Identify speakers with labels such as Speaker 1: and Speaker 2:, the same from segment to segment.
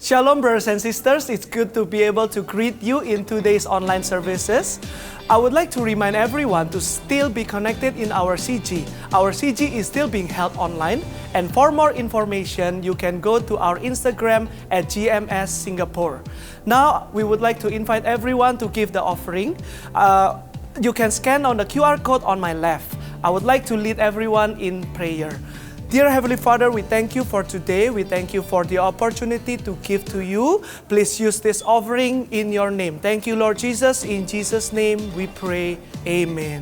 Speaker 1: Shalom brothers and sisters, it's good to be able to greet you in today's online services. I would like to remind everyone to still be connected in our CG. Our CG is still being held online, and for more information, you can go to our Instagram at GMS Singapore. Now, we would like to invite everyone to give the offering. You can scan on the QR code on my left. I would like to lead everyone in prayer. Dear Heavenly Father, we thank you for today. We thank you for the opportunity to give to you. Please use this offering in your name. Thank you, Lord Jesus. In Jesus' name we pray. Amen.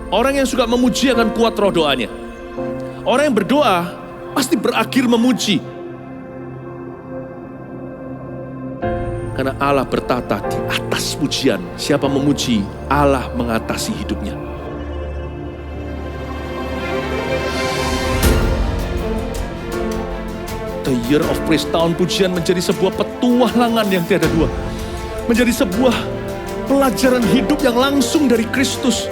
Speaker 2: Orang yang suka memuji akan kuat roh doanya. Orang yang berdoa pasti berakhir memuji. Karena Allah bertata di atas pujian. Siapa memuji, Allah mengatasi hidupnya. The Year of Praise, tahun pujian menjadi sebuah petualangan yang tiada dua. Menjadi sebuah pelajaran hidup yang langsung dari Kristus.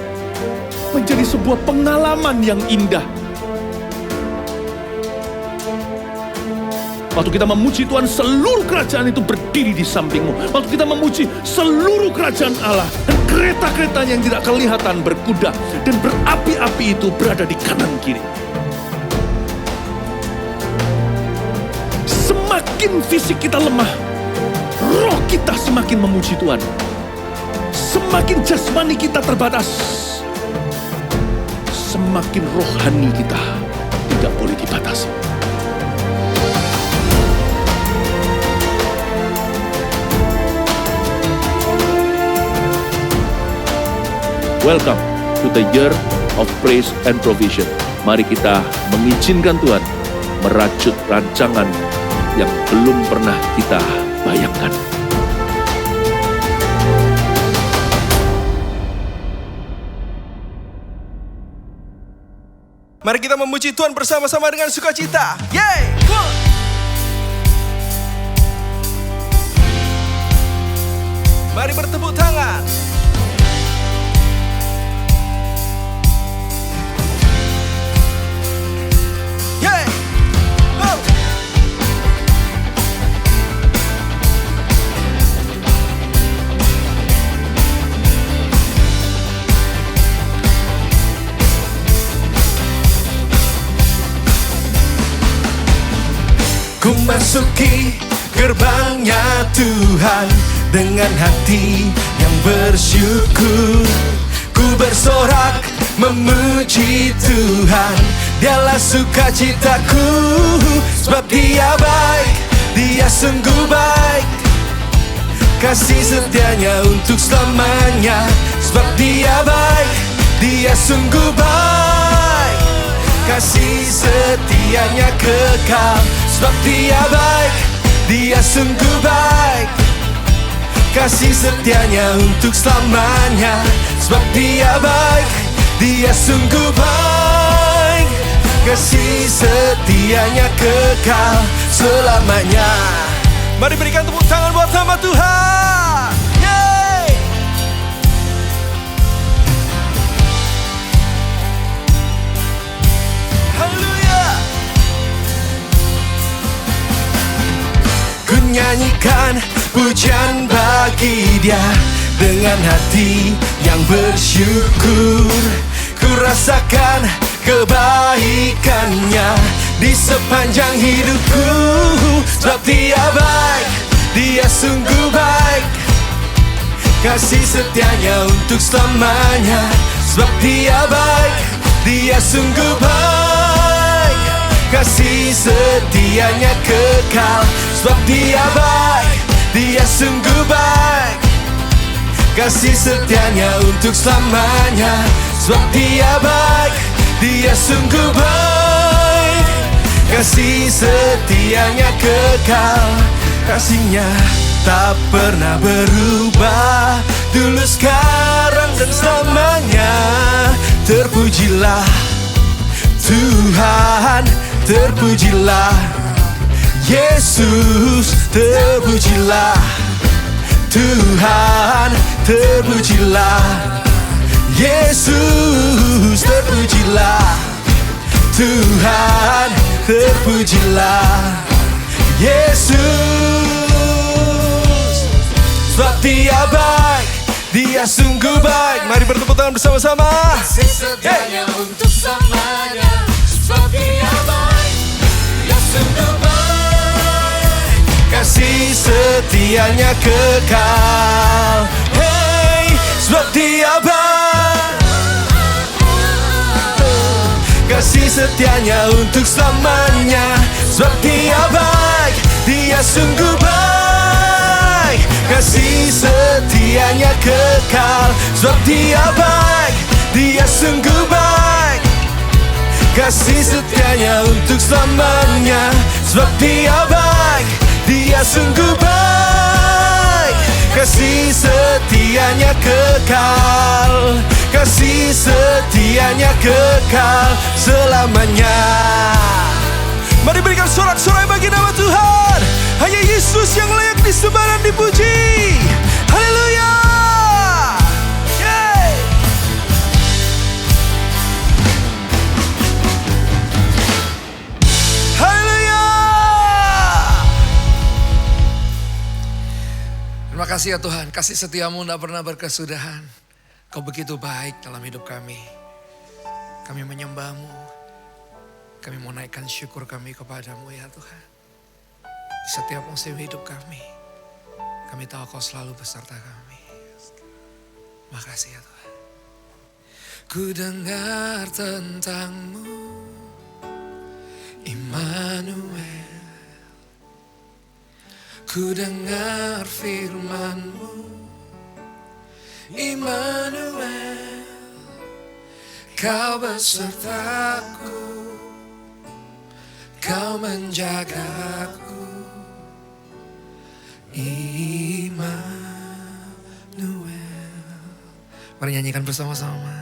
Speaker 2: Menjadi sebuah pengalaman yang indah. Waktu kita memuji Tuhan, seluruh kerajaan itu berdiri di sampingmu. Waktu kita memuji, seluruh kerajaan Allah dan kereta-keretanya yang tidak kelihatan berkuda dan berapi-api itu berada di kanan kiri. Semakin fisik kita lemah, roh kita semakin memuji Tuhan. Semakin jasmani kita terbatas, semakin rohani kita tidak boleh dibatasi. Welcome to the Year of Praise and Provision. Mari kita mengizinkan Tuhan merajut rancangan yang belum pernah kita bayangkan.
Speaker 3: Mari kita memuji Tuhan bersama-sama dengan sukacita. Yeay! Mari bertepuk tangan. Yeay! Oh! Ku masuki gerbangnya Tuhan dengan hati yang bersyukur. Ku bersorak memuji Tuhan, Dialah sukacitaku. Sebab Dia baik, Dia sungguh baik, kasih setianya untuk selamanya. Sebab Dia baik, Dia sungguh baik, kasih setianya kekal. Sebab Dia baik, Dia sungguh baik, kasih setianya untuk selamanya. Sebab Dia baik, Dia sungguh baik, kasih setianya kekal selamanya. Mari berikan tepuk tangan buat nama Tuhan. Yeay! Haleluya! Ku nyanyikan pujian bagi Dia dengan hati yang bersyukur. Ku rasakan kebaikannya di sepanjang hidupku. Sebab Dia baik, Dia sungguh baik, kasih setianya untuk selamanya. Sebab Dia baik, Dia sungguh baik, kasih setianya kekal. Sebab Dia baik, Dia sungguh baik, kasih setianya untuk selamanya. Sebab Dia baik, Dia sungguh baik, kasih setianya kekal. Kasih-Nya tak pernah berubah, dulu, sekarang, dan selamanya. Terpujilah Tuhan, terpujilah Yesus, terpujilah Tuhan terpujilah, Yesus terpujilah, Tuhan terpujilah, Yesus. Sebab Dia baik, Dia sungguh baik. Mari bertepuk tangan bersama-sama.
Speaker 4: Kasih setianya untuk selamanya. Sebab Dia baik, Dia sungguh baik.
Speaker 3: Kasih setianya kekal. Hey, sebab Dia baik. Kasih setianya untuk selamanya. Sebab Dia baik, Dia sungguh baik. Kasih setianya kekal. Sebab Dia baik, Dia sungguh baik. Kasih setianya untuk selamanya. Sebab Dia baik, Dia sungguh baik. Kasih setianya kekal. Kasih setianya kekal selamanya. Mari berikan sorak-sorai bagi nama Tuhan. Hanya Yesus yang layak disembah dan dipuji. Haleluya. Yeay. Haleluya.
Speaker 4: Terima kasih ya Tuhan, kasih setiamu tidak pernah berkesudahan. Kau begitu baik dalam hidup kami. Kami menyembah-Mu. Kami mau naikkan syukur kami kepadamu ya Tuhan. Di setiap musim hidup kami tahu Kau selalu beserta kami. Makasih ya Tuhan. Ku dengar tentang-Mu, Immanuel. Ku dengar firman-Mu, Immanuel. Kau besertaku, Kau menjagaku, Immanuel. Mari nyanyikan bersama-sama.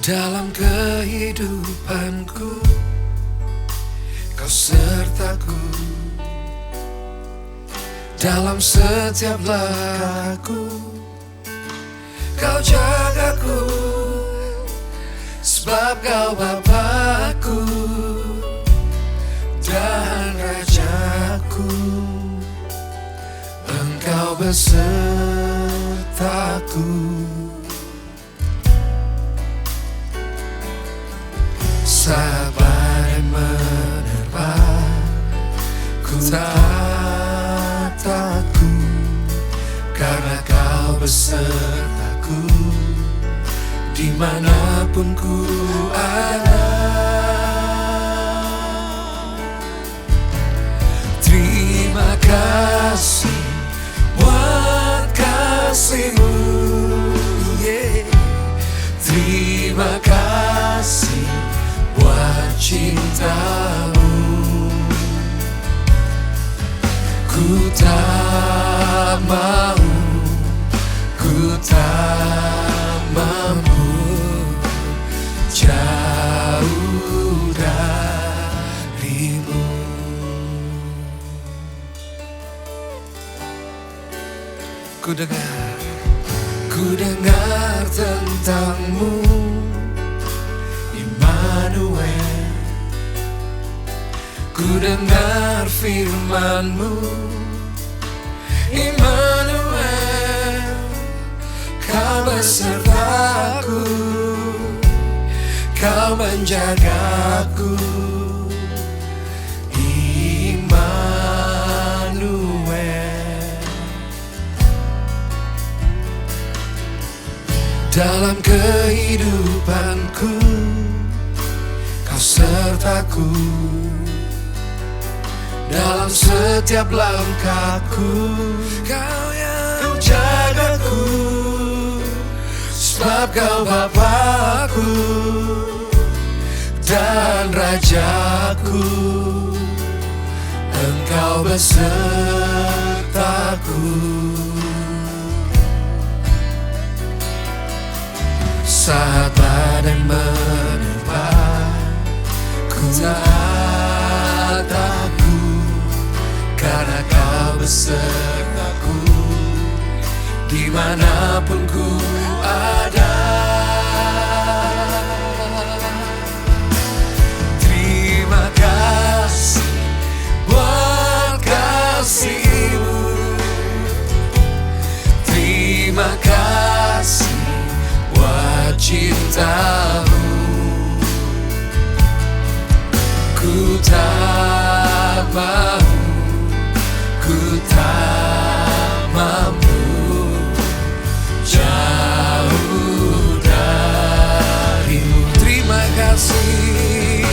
Speaker 4: Dalam kehidupanku, Kau sertaku. Dalam setiap langkahku, Kau jagaku. Sebab Kau Bapakku dan Rajaku. Engkau besertaku. Saat badai menerpa, ku tak takut, karena Kau besertaku. Dimanapun ku ada, terima kasih buat kasih-Mu, yeah. Terima kasih buat cinta-Mu. Ku tak mau, ku tak mampu jauh dari-Mu. Ku dengar tentang-Mu, Immanuel. Ku dengar firman-Mu, Immanuel. Kau besertaku, Kau menjagaku, Immanuel. Dalam kehidupanku, Kau sertaku. Dalam setiap langkahku, Kau yang jagaku. Sebab Kau Bapakku dan Rajaku. Engkau besertaku. Saat badai menerpa, ku tak takut, karena Kau besertaku.
Speaker 3: besertaku dimanapun ku ada. Terima kasih buat kasih-Mu. Terima kasih buat cinta-Mu. Ku tak mau, ku tak mampu jauh dari-Mu. Terima kasih,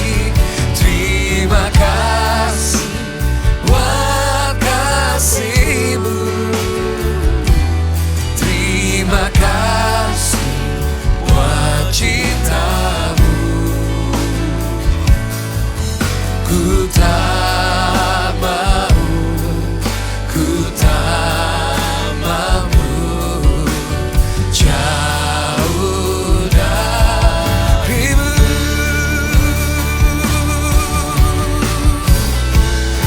Speaker 3: terima kasih buat kasih-Mu. Terima kasih buat cinta-Mu. Ku tak mau, ku tak mampu jauh dari-Mu.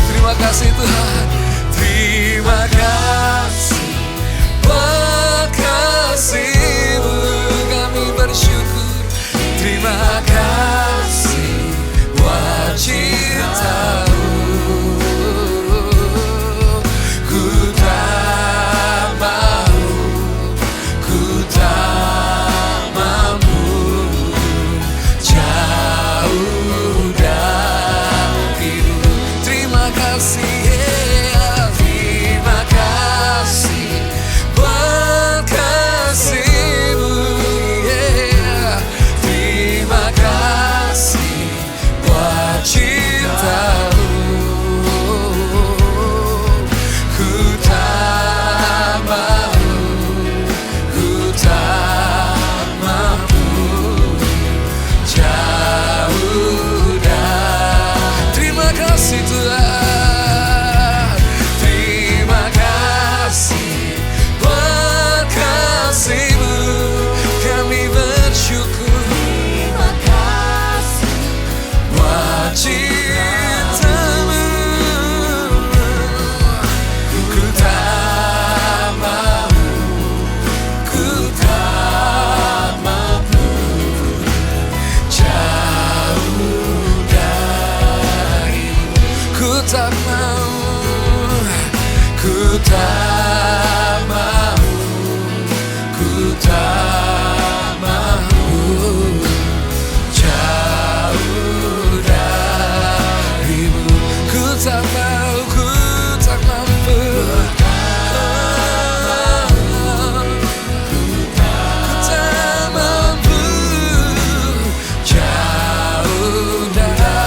Speaker 3: Terima kasih Tuhan, terima kasih buat kasih-Mu. Kami bersyukur, terima kasih buat cinta-Mu. Ku tak mau, ku tak mampu jauh dari-Mu. Terima kasih, terima kasih buat kasih-Mu. Terima kasih buat cinta-Mu. Ku tak mau, ku tak mampu jauh dari. Terima kasih Tuhan, terima kasih buat kasih-Mu. Kami bersyukur, terima kasih buat cinta-Mu. Ku tak mau, ku tak mampu jauh dari-Mu. Ku tak mau, ku tak mau, ku tak mampu jauh dari-Mu. Ku tak mau, ku tak mampu, ku tak mampu jauh dari-Mu.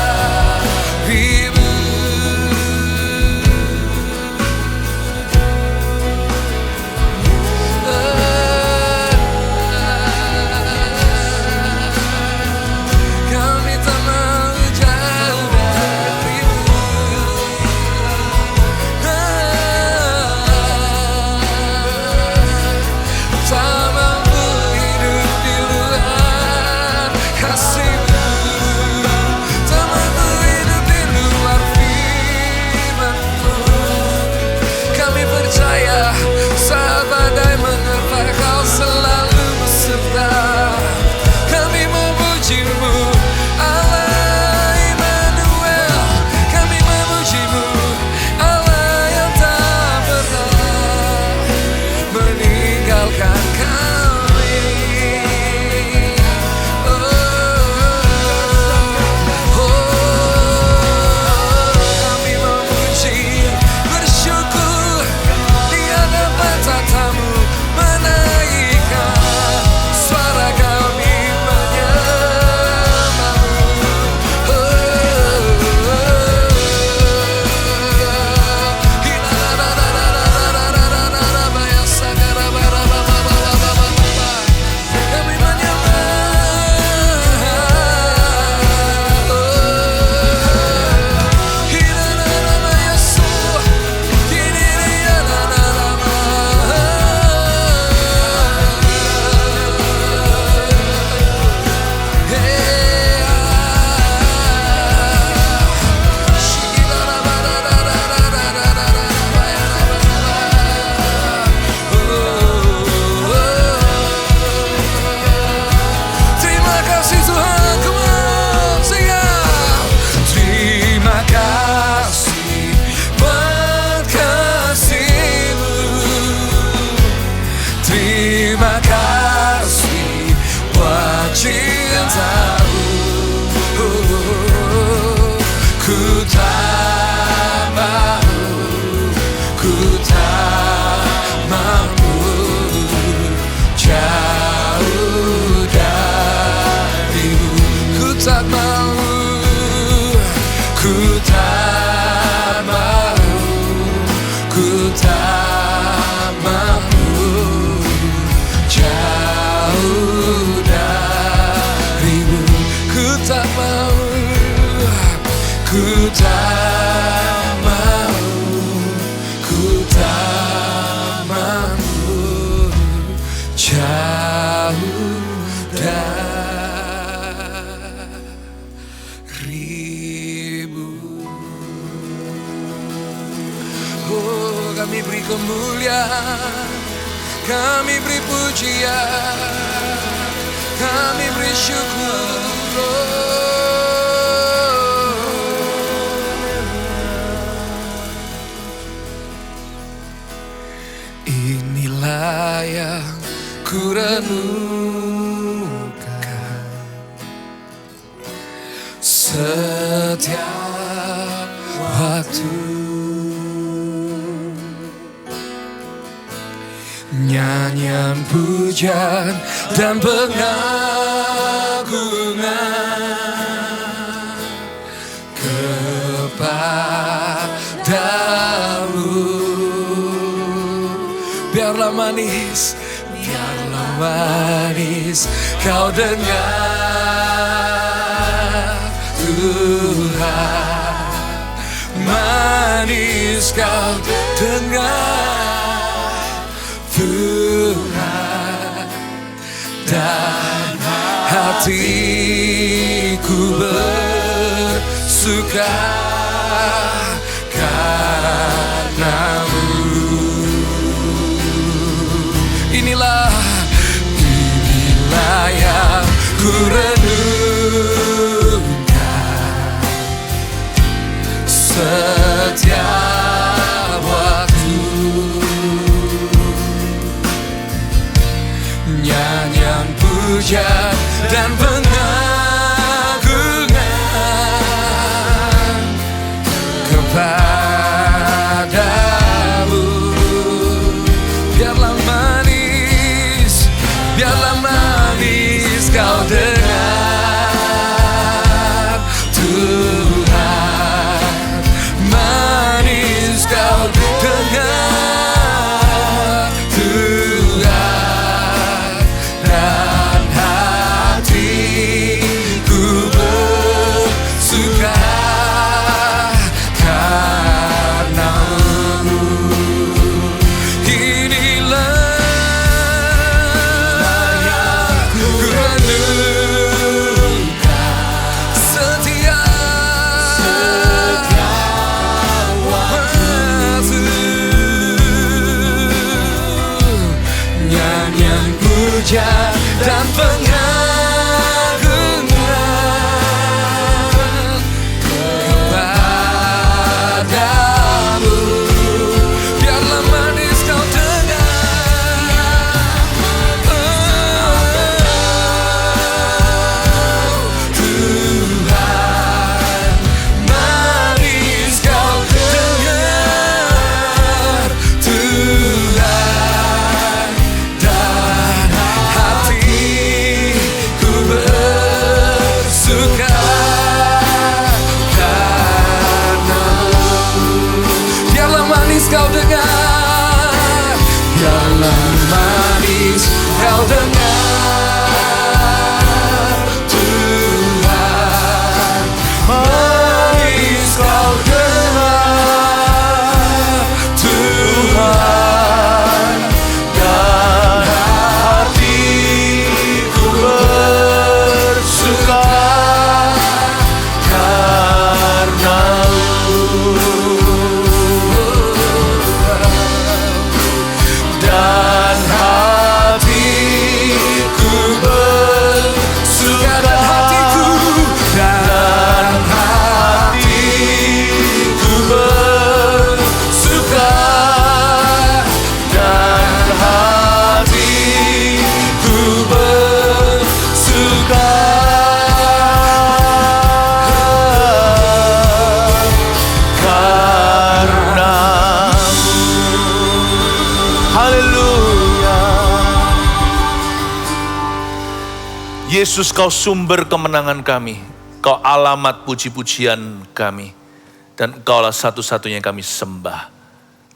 Speaker 4: tak mau, ku tak mampu jauh darimu. Oh, kami beri kemuliaan, kami beri pujian, kami beri syukur. Inilah yang ku renungkan setiap waktu. Nyanyian pujian dan pengagungan kepadamu. Biarlah manis, biarlah manis kau dengar Tuhan. Manis kau dengar Tuhan, dan hatiku bersuka karenamu. Inilah yang ku renungkan setiap waktu. Nyanyian pujian dan pengagungan kepadamu. Biarlah manis, biarlah manis kau dengar Tuhan. Manis kau dengar Tuhan, dan hatiku bersuka karenamu. Dan pengagungan kepadamu. Biarlah manis kau dengar Tuhan. Manis kau dengar Tuhan, dan hatiku bersuka karenamu. Biarlah manis kau dengar, biarlah manis kau dengar Tuhan. Manis kau dengar Tuhan, dan hatiku bersuka karenamu. Dan hatiku bersuka, dan hatiku bersuka, dan hatiku bersuka karenamu.
Speaker 3: Haleluya. Yesus, kau sumber kemenangan kami. Kau alamat puji-pujian kami. Dan Engkaulah satu-satunya yang kami sembah.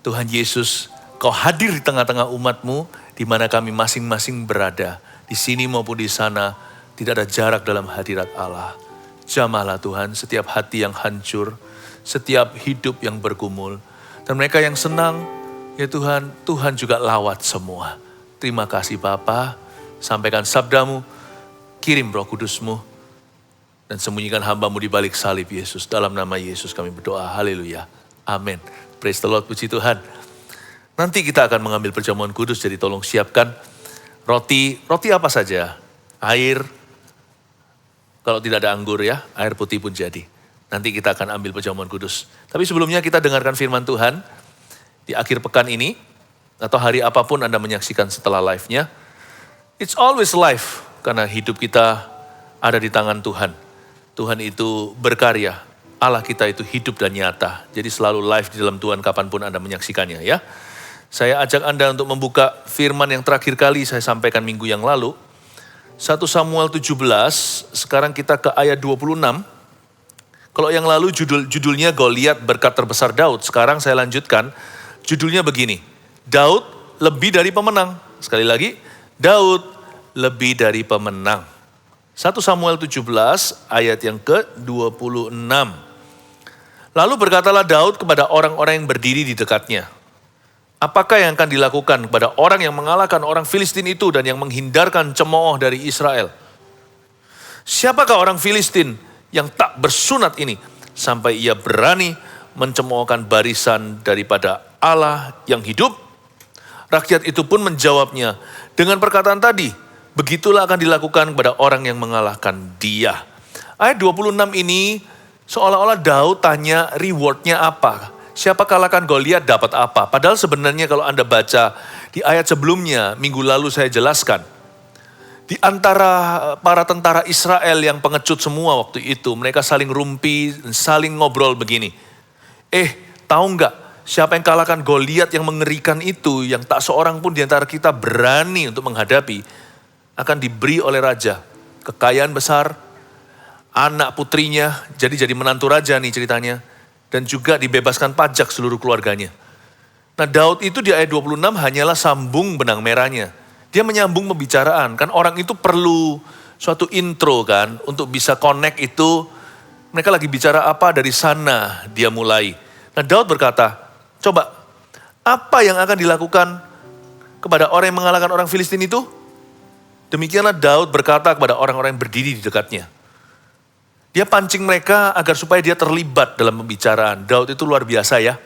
Speaker 3: Tuhan Yesus, Kau hadir di tengah-tengah umat-Mu, di mana kami masing-masing berada. Di sini maupun di sana, tidak ada jarak dalam hadirat Allah. Jamahlah Tuhan setiap hati yang hancur, setiap hidup yang bergumul. Dan mereka yang senang, ya Tuhan, Tuhan juga lawat semua. Terima kasih Bapa, sampaikan sabdamu, kirim Roh Kudus-Mu, dan sembunyikan hamba-Mu di balik salib Yesus. Dalam nama Yesus kami berdoa, haleluya, amin. Praise the Lord, puji Tuhan. Nanti kita akan mengambil perjamuan kudus, jadi tolong siapkan roti apa saja, air, kalau tidak ada anggur ya, air putih pun jadi. Nanti kita akan ambil perjamuan kudus. Tapi sebelumnya kita dengarkan firman Tuhan di akhir pekan ini, atau hari apapun Anda menyaksikan setelah live-nya. It's always live, karena hidup kita ada di tangan Tuhan. Tuhan itu berkarya, Allah kita itu hidup dan nyata. Jadi selalu live di dalam Tuhan kapanpun Anda menyaksikannya ya. Saya ajak Anda untuk membuka firman yang terakhir kali saya sampaikan minggu yang lalu. 1 Samuel 17, sekarang kita ke ayat 26. Kalau yang lalu judulnya Goliat berkat terbesar Daud. Sekarang saya lanjutkan, judulnya begini. Daud lebih dari pemenang. Sekali lagi, Daud lebih dari pemenang. 1 Samuel 17 ayat yang ke-26. Lalu berkatalah Daud kepada orang-orang yang berdiri di dekatnya. Apakah yang akan dilakukan kepada orang yang mengalahkan orang Filistin itu dan yang menghindarkan cemooh dari Israel? Siapakah orang Filistin yang tak bersunat ini sampai ia berani mencemoohkan barisan daripada Allah yang hidup? Rakyat itu pun menjawabnya dengan perkataan tadi, begitulah akan dilakukan kepada orang yang mengalahkan dia. Ayat 26 ini seolah-olah Daud tanya rewardnya apa? Siapa kalahkan Goliat dapat apa? Padahal sebenarnya kalau Anda baca di ayat sebelumnya, minggu lalu saya jelaskan. Di antara para tentara Israel yang pengecut semua waktu itu, mereka saling rumpi, saling ngobrol begini. Tahu nggak siapa yang kalahkan Goliat yang mengerikan itu, yang tak seorang pun di antara kita berani untuk menghadapi, akan diberi oleh raja kekayaan besar, anak putrinya jadi menantu raja nih ceritanya. Dan juga dibebaskan pajak seluruh keluarganya. Nah Daud itu di ayat 26 hanyalah sambung benang merahnya. Dia menyambung pembicaraan. Kan orang itu perlu suatu intro kan. Untuk bisa connect itu. Mereka lagi bicara apa dari sana dia mulai. Nah Daud berkata, coba apa yang akan dilakukan kepada orang yang mengalahkan orang Filistin itu? Demikianlah Daud berkata kepada orang-orang yang berdiri di dekatnya. Dia pancing mereka agar supaya dia terlibat dalam pembicaraan. Daud itu luar biasa ya.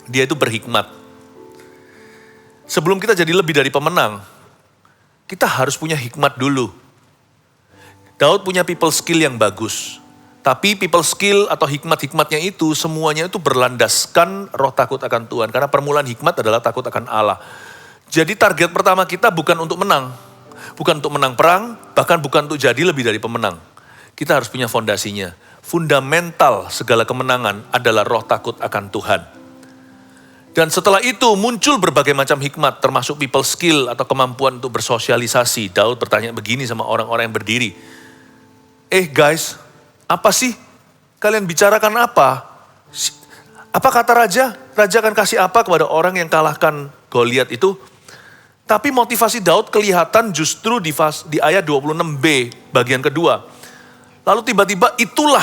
Speaker 3: Dia itu berhikmat. Sebelum kita jadi lebih dari pemenang, kita harus punya hikmat dulu. Daud punya people skill yang bagus. Tapi people skill atau hikmat-hikmatnya itu semuanya itu berlandaskan roh takut akan Tuhan. Karena permulaan hikmat adalah takut akan Allah. Jadi target pertama kita bukan untuk menang. Bukan untuk menang perang, bahkan bukan untuk jadi lebih dari pemenang. Kita harus punya fondasinya. Fundamental segala kemenangan adalah roh takut akan Tuhan. Dan setelah itu muncul berbagai macam hikmat, termasuk people skill atau kemampuan untuk bersosialisasi. Daud bertanya begini sama orang-orang yang berdiri. Guys, apa sih? Kalian bicarakan apa? Apa kata raja? Raja akan kasih apa kepada orang yang kalahkan Goliat itu? Tapi motivasi Daud kelihatan justru di ayat 26b, bagian kedua. Lalu tiba-tiba itulah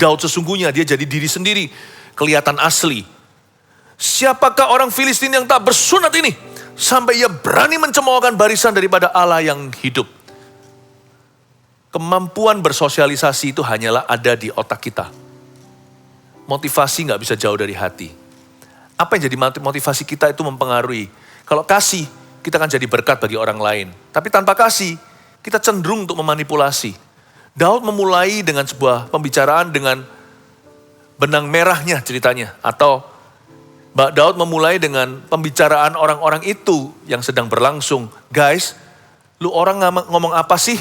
Speaker 3: Daud sesungguhnya, dia jadi diri sendiri, kelihatan asli. Siapakah orang Filistin yang tak bersunat ini? Sampai ia berani mencemoohkan barisan daripada Allah yang hidup. Kemampuan bersosialisasi itu hanyalah ada di otak kita. Motivasi gak bisa jauh dari hati. Apa yang jadi motivasi kita itu mempengaruhi. Kalau kasih, kita akan jadi berkat bagi orang lain. Tapi tanpa kasih, kita cenderung untuk memanipulasi. Daud memulai dengan sebuah pembicaraan dengan benang merahnya ceritanya. Atau Daud memulai dengan pembicaraan orang-orang itu yang sedang berlangsung. Guys, lu orang ngomong apa sih?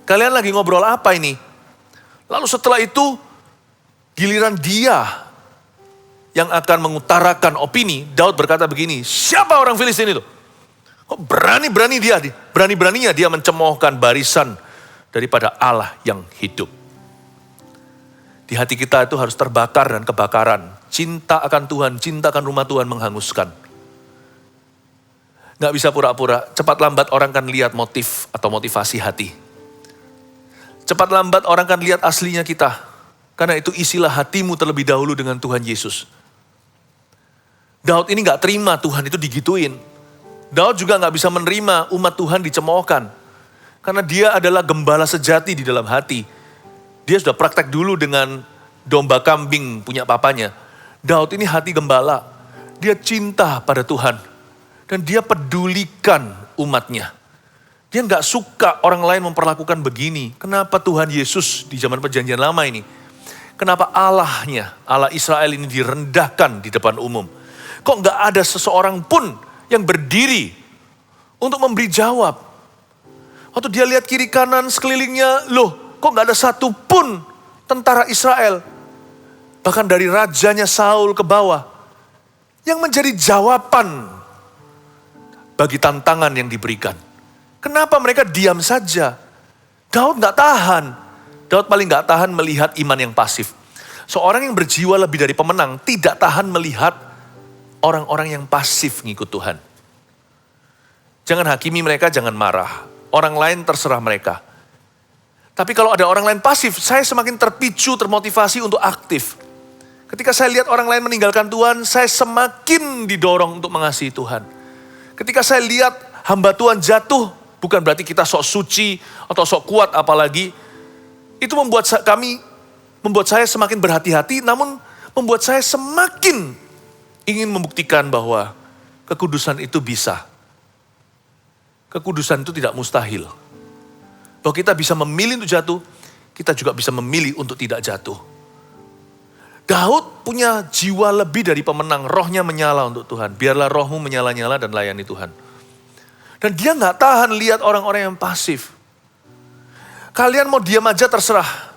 Speaker 3: Kalian lagi ngobrol apa ini? Lalu setelah itu, giliran dia yang akan mengutarakan opini. Daud berkata begini, siapa orang Filistin itu? Kok berani-beraninya dia mencemoohkan barisan daripada Allah yang hidup. Di hati kita itu harus terbakar dan kebakaran. Cinta akan Tuhan, cinta akan rumah Tuhan menghanguskan. Gak bisa pura-pura, cepat lambat orang kan lihat motif atau motivasi hati. Cepat lambat orang kan lihat aslinya kita. Karena itu isilah hatimu terlebih dahulu dengan Tuhan Yesus. Daud ini gak terima Tuhan itu digituin. Daud juga gak bisa menerima umat Tuhan dicemoohkan. Karena dia adalah gembala sejati di dalam hati. Dia sudah praktek dulu dengan domba kambing punya papanya. Daud ini hati gembala. Dia cinta pada Tuhan. Dan dia pedulikan umatnya. Dia gak suka orang lain memperlakukan begini. Kenapa Tuhan Yesus di zaman perjanjian lama ini? Kenapa Allahnya, Allah Israel ini direndahkan di depan umum? Kok gak ada seseorang pun yang berdiri untuk memberi jawab? Waktu dia lihat kiri kanan sekelilingnya, loh kok gak ada satu pun tentara Israel, bahkan dari rajanya Saul ke bawah, yang menjadi jawaban bagi tantangan yang diberikan. Kenapa mereka diam saja? Daud gak tahan. Daud paling gak tahan melihat iman yang pasif. Seorang yang berjiwa lebih dari pemenang tidak tahan melihat orang-orang yang pasif ngikut Tuhan. Jangan hakimi mereka, jangan marah. Orang lain terserah mereka. Tapi kalau ada orang lain pasif, saya semakin terpicu, termotivasi untuk aktif. Ketika saya lihat orang lain meninggalkan Tuhan, saya semakin didorong untuk mengasihi Tuhan. Ketika saya lihat hamba Tuhan jatuh, bukan berarti kita sok suci atau sok kuat apalagi. Itu membuat saya semakin berhati-hati, namun membuat saya semakin ingin membuktikan bahwa kekudusan itu bisa. Kekudusan itu tidak mustahil. Bahwa kita bisa memilih untuk jatuh, kita juga bisa memilih untuk tidak jatuh. Daud punya jiwa lebih dari pemenang, rohnya menyala untuk Tuhan. Biarlah rohmu menyala-nyala dan layani Tuhan. Dan dia gak tahan lihat orang-orang yang pasif. Kalian mau diam aja terserah.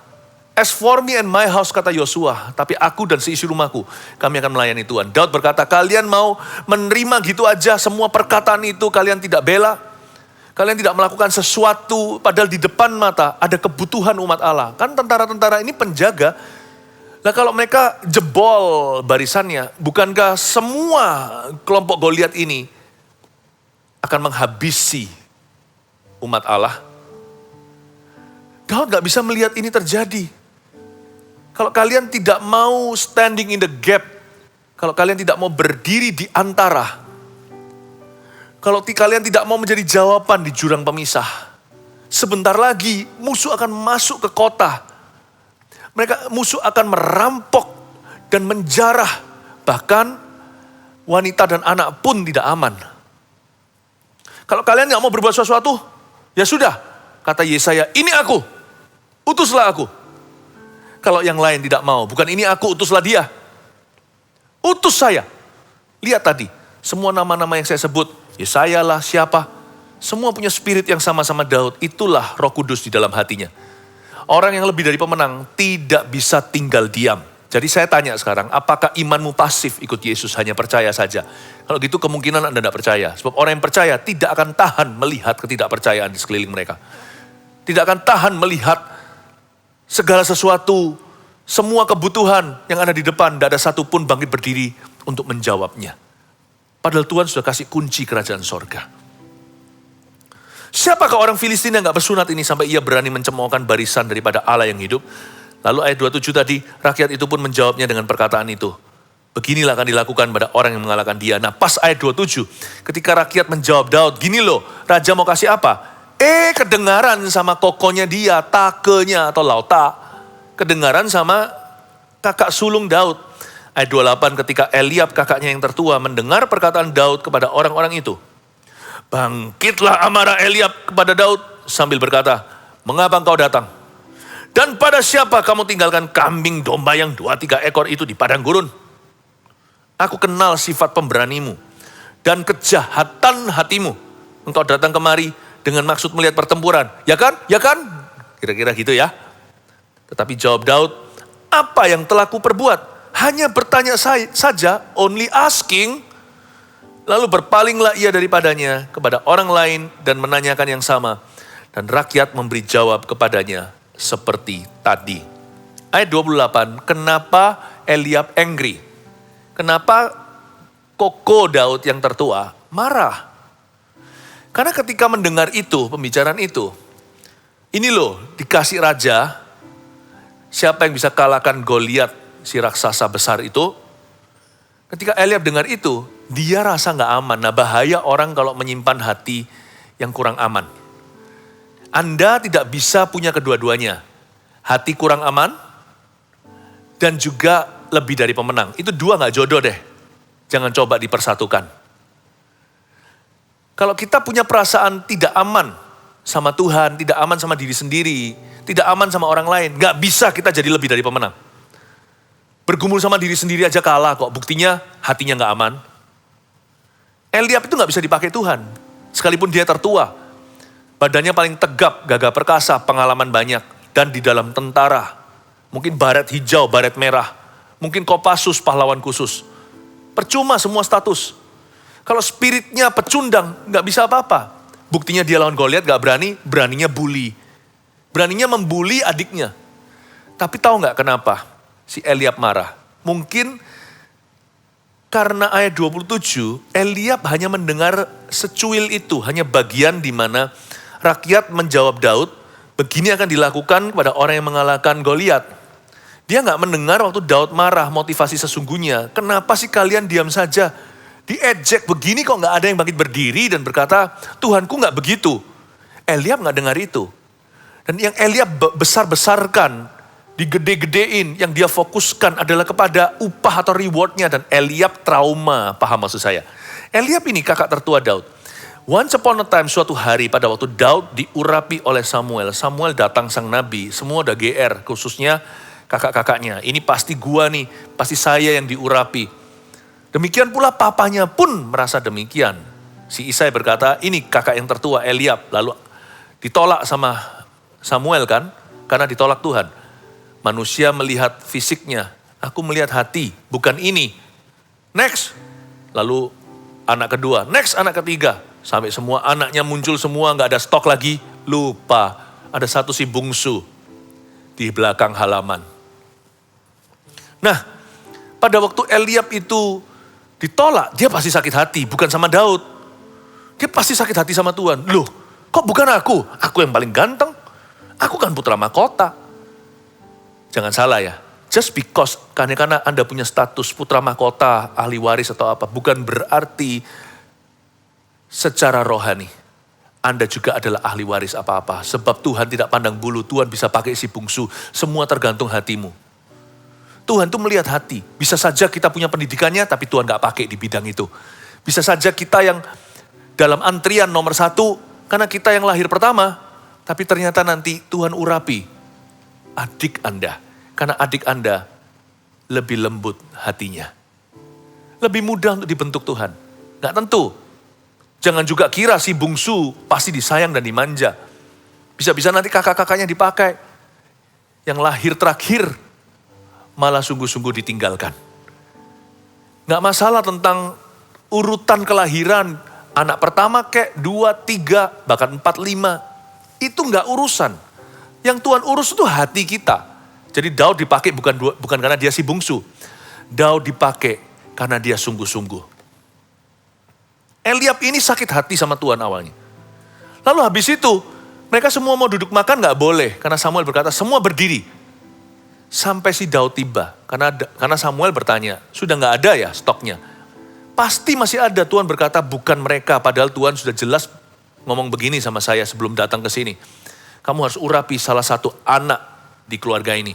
Speaker 3: As for me and my house, kata Yosua, tapi aku dan seisi rumahku, kami akan melayani Tuhan. Daud berkata, kalian mau menerima gitu aja semua perkataan itu, kalian tidak bela. Kalian tidak melakukan sesuatu, padahal di depan mata ada kebutuhan umat Allah. Kan tentara-tentara ini penjaga. Nah kalau mereka jebol barisannya, bukankah semua kelompok Goliat ini akan menghabisi umat Allah? Daud gak bisa melihat ini terjadi. Kalau kalian tidak mau standing in the gap, kalau kalian tidak mau berdiri di antara, kalau kalian tidak mau menjadi jawaban di jurang pemisah, sebentar lagi musuh akan masuk ke kota. Musuh akan merampok dan menjarah, bahkan wanita dan anak pun tidak aman. Kalau kalian gak mau berbuat sesuatu, ya sudah, kata Yesaya, ini aku. Utuslah aku. Kalau yang lain tidak mau, bukan ini aku, utuslah dia. Utus saya. Lihat tadi, semua nama-nama yang saya sebut, Yesaya lah, siapa. Semua punya spirit yang sama-sama Daud. Itulah Roh Kudus di dalam hatinya. Orang yang lebih dari pemenang tidak bisa tinggal diam. Jadi saya tanya sekarang, apakah imanmu pasif ikut Yesus, hanya percaya saja? Kalau gitu kemungkinan Anda tidak percaya. Sebab orang yang percaya tidak akan tahan melihat ketidakpercayaan di sekeliling mereka. Tidak akan tahan melihat segala sesuatu, semua kebutuhan yang ada di depan, tidak ada satupun bangkit berdiri untuk menjawabnya. Padahal Tuhan sudah kasih kunci kerajaan sorga. Siapakah orang Filistin yang gak bersunat ini sampai ia berani mencemoohkan barisan daripada Allah yang hidup? Lalu ayat 27 tadi, rakyat itu pun menjawabnya dengan perkataan itu. Beginilah akan dilakukan pada orang yang mengalahkan dia. Nah pas ayat 27, ketika rakyat menjawab Daud, gini loh, raja mau kasih apa? Kedengaran sama kokonya dia, takenya atau lauta. Kedengaran sama kakak sulung Daud. Ayat 28, ketika Eliab kakaknya yang tertua mendengar perkataan Daud kepada orang-orang itu. Bangkitlah amarah Eliab kepada Daud sambil berkata, mengapa engkau datang? Dan pada siapa kamu tinggalkan kambing domba yang 2-3 ekor itu di padang gurun? Aku kenal sifat pemberanimu dan kejahatan hatimu. Engkau datang kemari dengan maksud melihat pertempuran. Ya kan? Ya kan? Kira-kira gitu ya. Tetapi jawab Daud, apa yang telah kuperbuat? Hanya bertanya saja, only asking. Lalu berpalinglah ia daripadanya kepada orang lain dan menanyakan yang sama. Dan rakyat memberi jawab kepadanya seperti tadi. Ayat 28, kenapa Eliab angry? Kenapa koko Daud yang tertua marah? Karena ketika mendengar itu, pembicaraan itu, ini loh dikasih raja, Siapa yang bisa kalahkan Goliat, si raksasa besar itu? Ketika Eliab dengar itu, dia rasa gak aman. Nah, bahaya orang kalau menyimpan hati yang kurang aman. Anda tidak bisa punya kedua-duanya. Hati kurang aman, dan juga lebih dari pemenang. Itu dua gak jodoh deh. Jangan coba dipersatukan. Kalau kita punya perasaan tidak aman sama Tuhan, tidak aman sama diri sendiri, tidak aman sama orang lain, gak bisa kita jadi lebih dari pemenang. Bergumul sama diri sendiri aja kalah kok, buktinya hatinya gak aman. Eliab itu gak bisa dipakai Tuhan, sekalipun dia tertua. Badannya paling tegap, gagah perkasa, pengalaman banyak. Dan di dalam tentara, mungkin baret hijau, baret merah, mungkin Kopassus, pahlawan khusus. Percuma semua status. Kalau spiritnya pecundang, gak bisa apa-apa. Buktinya dia lawan Goliat gak berani, beraninya bully. Beraninya membuli adiknya. Tapi tahu gak kenapa si Eliab marah? Mungkin karena ayat 27, Eliab hanya mendengar secuil itu, hanya bagian di mana rakyat menjawab Daud, begini akan dilakukan kepada orang yang mengalahkan Goliat. Dia gak mendengar waktu Daud marah, motivasi sesungguhnya. Kenapa sih kalian diam saja? Diejek begini kok gak ada yang bangkit berdiri dan berkata, Tuhanku gak begitu. Eliab gak dengar itu. Dan yang Eliab besar-besarkan, digede-gedein, yang dia fokuskan adalah kepada upah atau rewardnya. Dan Eliab trauma, paham maksud saya. Eliab ini kakak tertua Daud. Once upon a time, suatu hari pada waktu Daud diurapi oleh Samuel. Samuel datang sang nabi, semua udah GR, khususnya kakak-kakaknya. Ini pasti gua nih, pasti saya yang diurapi. Demikian pula papanya pun merasa demikian. Si Isai berkata, ini kakak yang tertua Eliab. Lalu ditolak sama Samuel kan, karena ditolak Tuhan. Manusia melihat fisiknya, aku melihat hati, bukan ini. Next, lalu anak kedua, next anak ketiga. Sampai semua anaknya muncul semua, gak ada stok lagi. Lupa, ada satu si bungsu di belakang halaman. Nah, pada waktu Eliab itu ditolak, dia pasti sakit hati, bukan sama Daud. Dia pasti sakit hati sama Tuhan. Loh, kok bukan aku? Aku yang paling ganteng. Aku kan putra mahkota. Jangan salah ya, just because karena Anda punya status putra mahkota, ahli waris atau apa, bukan berarti secara rohani Anda juga adalah ahli waris apa-apa. Sebab Tuhan tidak pandang bulu, Tuhan bisa pakai si bungsu. Semua tergantung hatimu. Tuhan tuh melihat hati. Bisa saja kita punya pendidikannya, tapi Tuhan gak pakai di bidang itu. Bisa saja kita yang dalam antrian nomor 1, karena kita yang lahir pertama, tapi ternyata nanti Tuhan urapi adik Anda. Karena adik Anda lebih lembut hatinya. Lebih mudah untuk dibentuk Tuhan. Gak tentu. Jangan juga kira si bungsu pasti disayang dan dimanja. Bisa-bisa nanti kakak-kakaknya dipakai. Yang lahir terakhir malah sungguh-sungguh ditinggalkan. Gak masalah tentang urutan kelahiran. Anak pertama kek 2, 3, bahkan 4, 5. Itu gak urusan. Yang Tuhan urus itu hati kita. Jadi Daud dipakai bukan karena dia si bungsu. Daud dipakai karena dia sungguh-sungguh. Eliab ini sakit hati sama Tuhan awalnya. Lalu habis itu, mereka semua mau duduk makan gak boleh. Karena Samuel berkata, semua berdiri. Sampai si Daud tiba. Karena Samuel bertanya, sudah gak ada ya stoknya? Pasti masih ada. Tuhan berkata, bukan mereka. Padahal Tuhan sudah jelas ngomong begini sama saya sebelum datang ke sini. Kamu harus urapi salah satu anak di keluarga ini.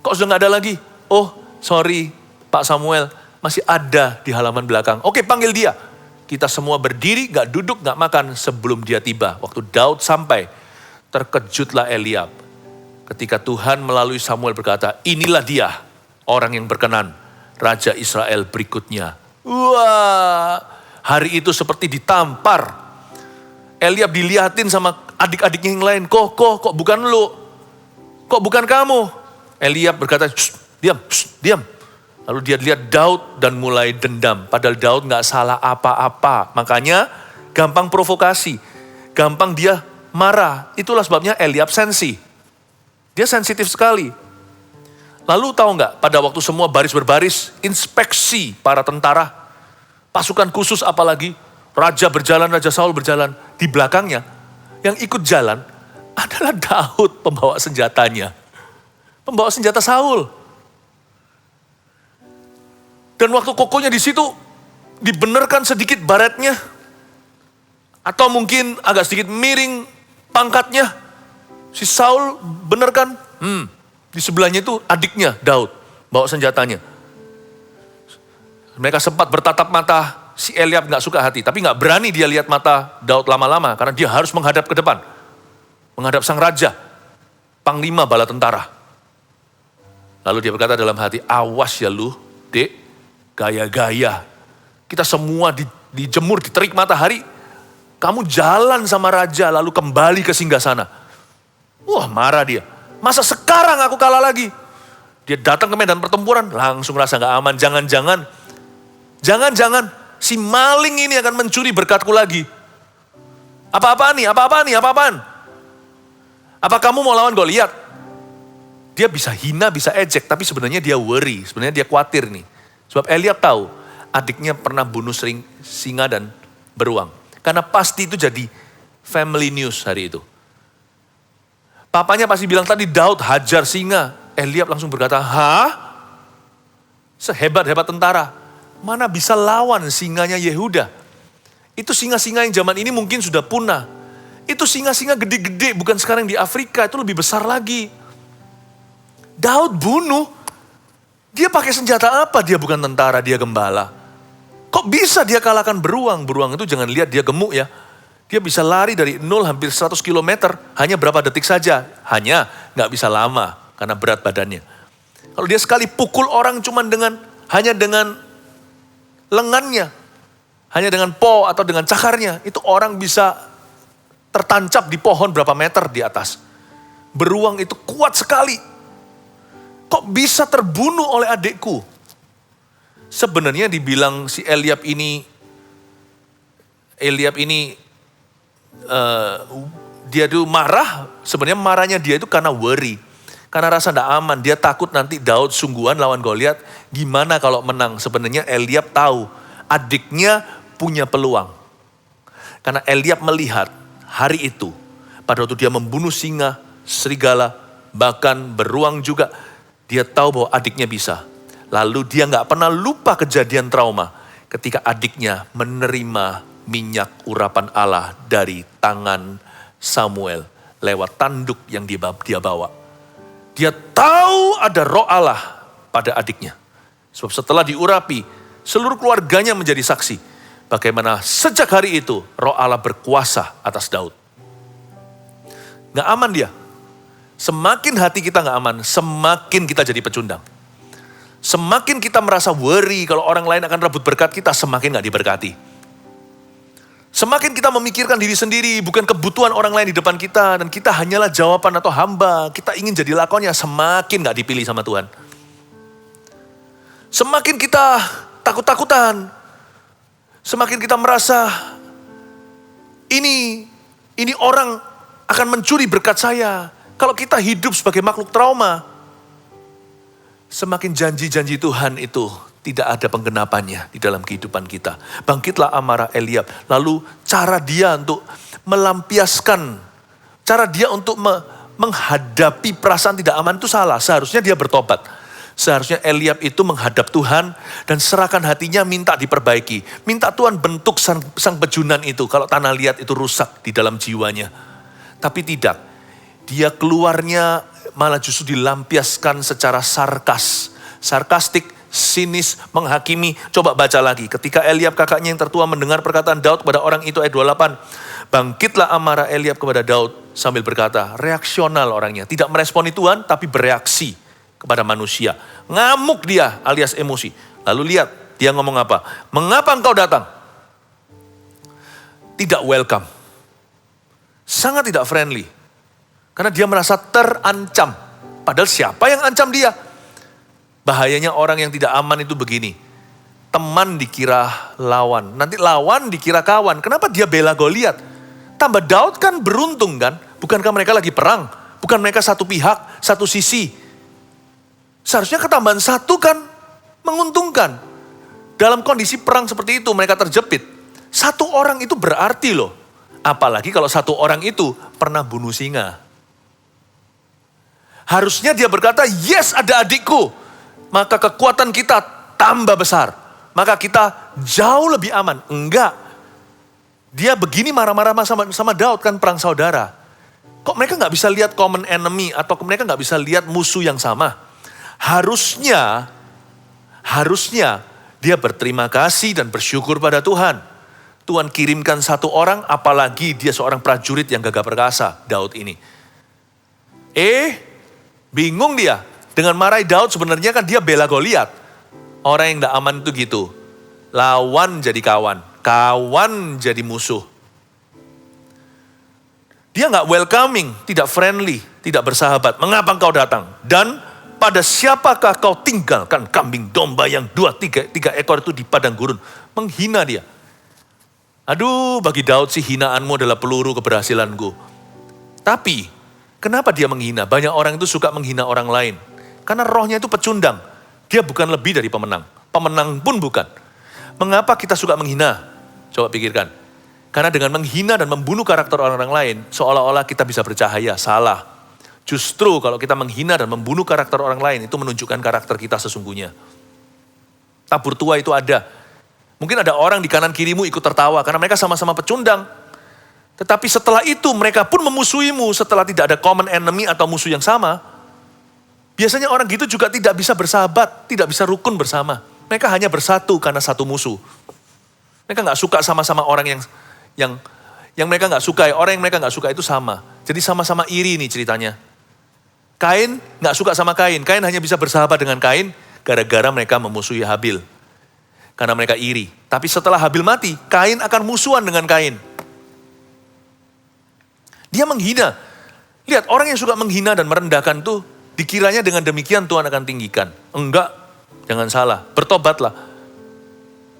Speaker 3: Kok sudah gak ada lagi? Oh, sorry Pak Samuel, masih ada di halaman belakang. Oke, panggil dia. Kita semua berdiri, gak duduk, gak makan sebelum dia tiba. Waktu Daud sampai, terkejutlah Eliab. Ketika Tuhan melalui Samuel berkata, inilah dia orang yang berkenan, Raja Israel berikutnya. Wah, hari itu seperti ditampar. Eliab dilihatin sama adik-adiknya yang lain, kok bukan lu? Kok bukan kamu? Eliab berkata, diam. Lalu dia lihat Daud dan mulai dendam. Padahal Daud gak salah apa-apa. Makanya gampang provokasi. Gampang dia marah. Itulah sebabnya Eliab sensi. Dia sensitif sekali. Lalu tahu gak, pada waktu semua baris berbaris, inspeksi para tentara. Pasukan khusus apalagi. Raja berjalan, Raja Saul berjalan. Di belakangnya, yang ikut jalan adalah Daud pembawa senjatanya. Pembawa senjata Saul. Dan waktu kokohnya di situ dibenarkan sedikit baretnya, atau mungkin agak sedikit miring pangkatnya, si Saul benarkan, di sebelahnya itu adiknya Daud, bawa senjatanya. Mereka sempat bertatap mata, si Eliab gak suka hati, tapi gak berani dia lihat mata Daud lama-lama, karena dia harus menghadap ke depan, menghadap sang raja, panglima bala tentara. Lalu dia berkata dalam hati, awas ya lu, dek, gaya-gaya. Kita semua dijemur, diterik matahari. Kamu jalan sama raja, lalu kembali ke singgasana. Wah, marah dia. Masa sekarang aku kalah lagi? Dia datang ke medan pertempuran, langsung rasa gak aman. Jangan-jangan si maling ini akan mencuri berkatku lagi. Apa-apaan nih? Apa kamu mau lawan Goliat? Dia bisa hina, bisa ejek, tapi sebenarnya dia worry, sebenarnya dia khawatir nih. Sebab Eliab tahu adiknya pernah bunuh singa dan beruang. Karena pasti itu jadi family news hari itu. Papanya pasti bilang tadi Daud hajar singa. Eliab langsung berkata, hah? Sehebat-hebat tentara, mana bisa lawan singanya Yehuda? Itu singa-singa yang zaman ini mungkin sudah punah. Itu singa-singa gede-gede, bukan sekarang di Afrika, itu lebih besar lagi. Daud bunuh, dia pakai senjata apa? Dia bukan tentara, dia gembala. Kok bisa dia kalahkan beruang? Beruang itu jangan lihat dia gemuk ya. Dia bisa lari dari 0 hampir 100 km, hanya berapa detik saja. Hanya gak bisa lama, karena berat badannya. Kalau dia sekali pukul orang hanya dengan lengannya, hanya dengan po atau dengan cakarnya, itu orang bisa tertancap di pohon berapa meter di atas. Beruang itu kuat sekali. Kok bisa terbunuh oleh adikku? Sebenarnya dibilang si Eliab ini dia tuh marah, sebenarnya marahnya dia itu karena worry. Karena rasa tidak aman, dia takut nanti Daud sungguhan lawan Goliat, gimana kalau menang? Sebenarnya Eliab tahu adiknya punya peluang. Karena Eliab melihat hari itu, pada waktu dia membunuh singa, serigala, bahkan beruang juga, dia tahu bahwa adiknya bisa. Lalu dia gak pernah lupa kejadian trauma ketika adiknya menerima minyak urapan Allah dari tangan Samuel lewat tanduk yang dia bawa. Dia tahu ada roh Allah pada adiknya. Sebab setelah diurapi, seluruh keluarganya menjadi saksi. Bagaimana sejak hari itu roh Allah berkuasa atas Daud. Gak aman dia. Semakin hati kita gak aman, semakin kita jadi pecundang. Semakin kita merasa worry kalau orang lain akan rebut berkat kita, semakin gak diberkati. Semakin kita memikirkan diri sendiri, bukan kebutuhan orang lain di depan kita, dan kita hanyalah jawaban atau hamba, kita ingin jadi lakonnya, semakin gak dipilih sama Tuhan. Semakin kita takut-takutan, semakin kita merasa ini orang akan mencuri berkat saya. Kalau kita hidup sebagai makhluk trauma, semakin janji-janji Tuhan itu tidak ada penggenapannya di dalam kehidupan kita. Bangkitlah amarah Eliab. Lalu cara dia untuk melampiaskan, cara dia untuk menghadapi perasaan tidak aman itu salah. Seharusnya dia bertobat. Seharusnya Eliab itu menghadap Tuhan dan serahkan hatinya, minta diperbaiki. Minta Tuhan bentuk sang pejunan itu kalau tanah liat itu rusak di dalam jiwanya. Tapi tidak. Dia keluarnya malah justru dilampiaskan secara sarkastik, sinis, menghakimi. Coba baca lagi. Ketika Eliab kakaknya yang tertua mendengar perkataan Daud kepada orang itu, ayat 28. Bangkitlah amarah Eliab kepada Daud sambil berkata, reaksional orangnya. Tidak meresponi Tuhan tapi bereaksi kepada manusia. Ngamuk dia alias emosi. Lalu lihat dia ngomong apa. Mengapa engkau datang? Tidak welcome. Sangat tidak friendly. Karena dia merasa terancam. Padahal siapa yang ancam dia? Bahayanya orang yang tidak aman itu begini. Teman dikira lawan. Nanti lawan dikira kawan. Kenapa dia bela Goliat? Tambah Daud kan beruntung kan? Bukankah mereka lagi perang? Bukan mereka satu pihak, satu sisi. Seharusnya ketambahan satu kan menguntungkan. Dalam kondisi perang seperti itu mereka terjepit. Satu orang itu berarti loh. Apalagi kalau satu orang itu pernah bunuh singa. Harusnya dia berkata, yes ada adikku. Maka kekuatan kita tambah besar. Maka kita jauh lebih aman. Enggak. Dia begini marah-marah sama Daud kan perang saudara. Kok mereka nggak bisa lihat common enemy atau mereka nggak bisa lihat musuh yang sama? Harusnya dia berterima kasih dan bersyukur pada Tuhan. Tuhan kirimkan satu orang, apalagi dia seorang prajurit yang gagah perkasa, Daud ini. Bingung dia. Dengan marahi Daud sebenarnya kan dia bela Goliat. Orang yang tidak aman itu gitu. Lawan jadi kawan, kawan jadi musuh. Dia nggak welcoming, tidak friendly, tidak bersahabat. Mengapa engkau datang? Dan pada siapakah kau tinggalkan kambing domba yang 2-3 ekor itu di padang gurun? Menghina dia. Aduh, bagi Daud sih hinaanmu adalah peluru keberhasilanku. Tapi, kenapa dia menghina? Banyak orang itu suka menghina orang lain. Karena rohnya itu pecundang. Dia bukan lebih dari pemenang. Pemenang pun bukan. Mengapa kita suka menghina? Coba pikirkan. Karena dengan menghina dan membunuh karakter orang-orang lain, seolah-olah kita bisa bercahaya. Salah. Justru kalau kita menghina dan membunuh karakter orang lain, itu menunjukkan karakter kita sesungguhnya. Tabur tua itu ada. Mungkin ada orang di kanan kirimu ikut tertawa, karena mereka sama-sama pecundang. Tetapi setelah itu mereka pun memusuhimu, setelah tidak ada common enemy atau musuh yang sama. Biasanya orang gitu juga tidak bisa bersahabat, tidak bisa rukun bersama. Mereka hanya bersatu karena satu musuh. Mereka gak suka sama-sama orang yang mereka gak suka, orang yang mereka gak suka itu sama. Jadi sama-sama iri nih ceritanya. Kain gak suka sama Kain. Kain hanya bisa bersahabat dengan Kain gara-gara mereka memusuhi Habil. Karena mereka iri. Tapi setelah Habil mati, Kain akan musuhan dengan Kain. Dia menghina. Lihat, orang yang suka menghina dan merendahkan tuh, dikiranya dengan demikian Tuhan akan tinggikan. Enggak, jangan salah. Bertobatlah.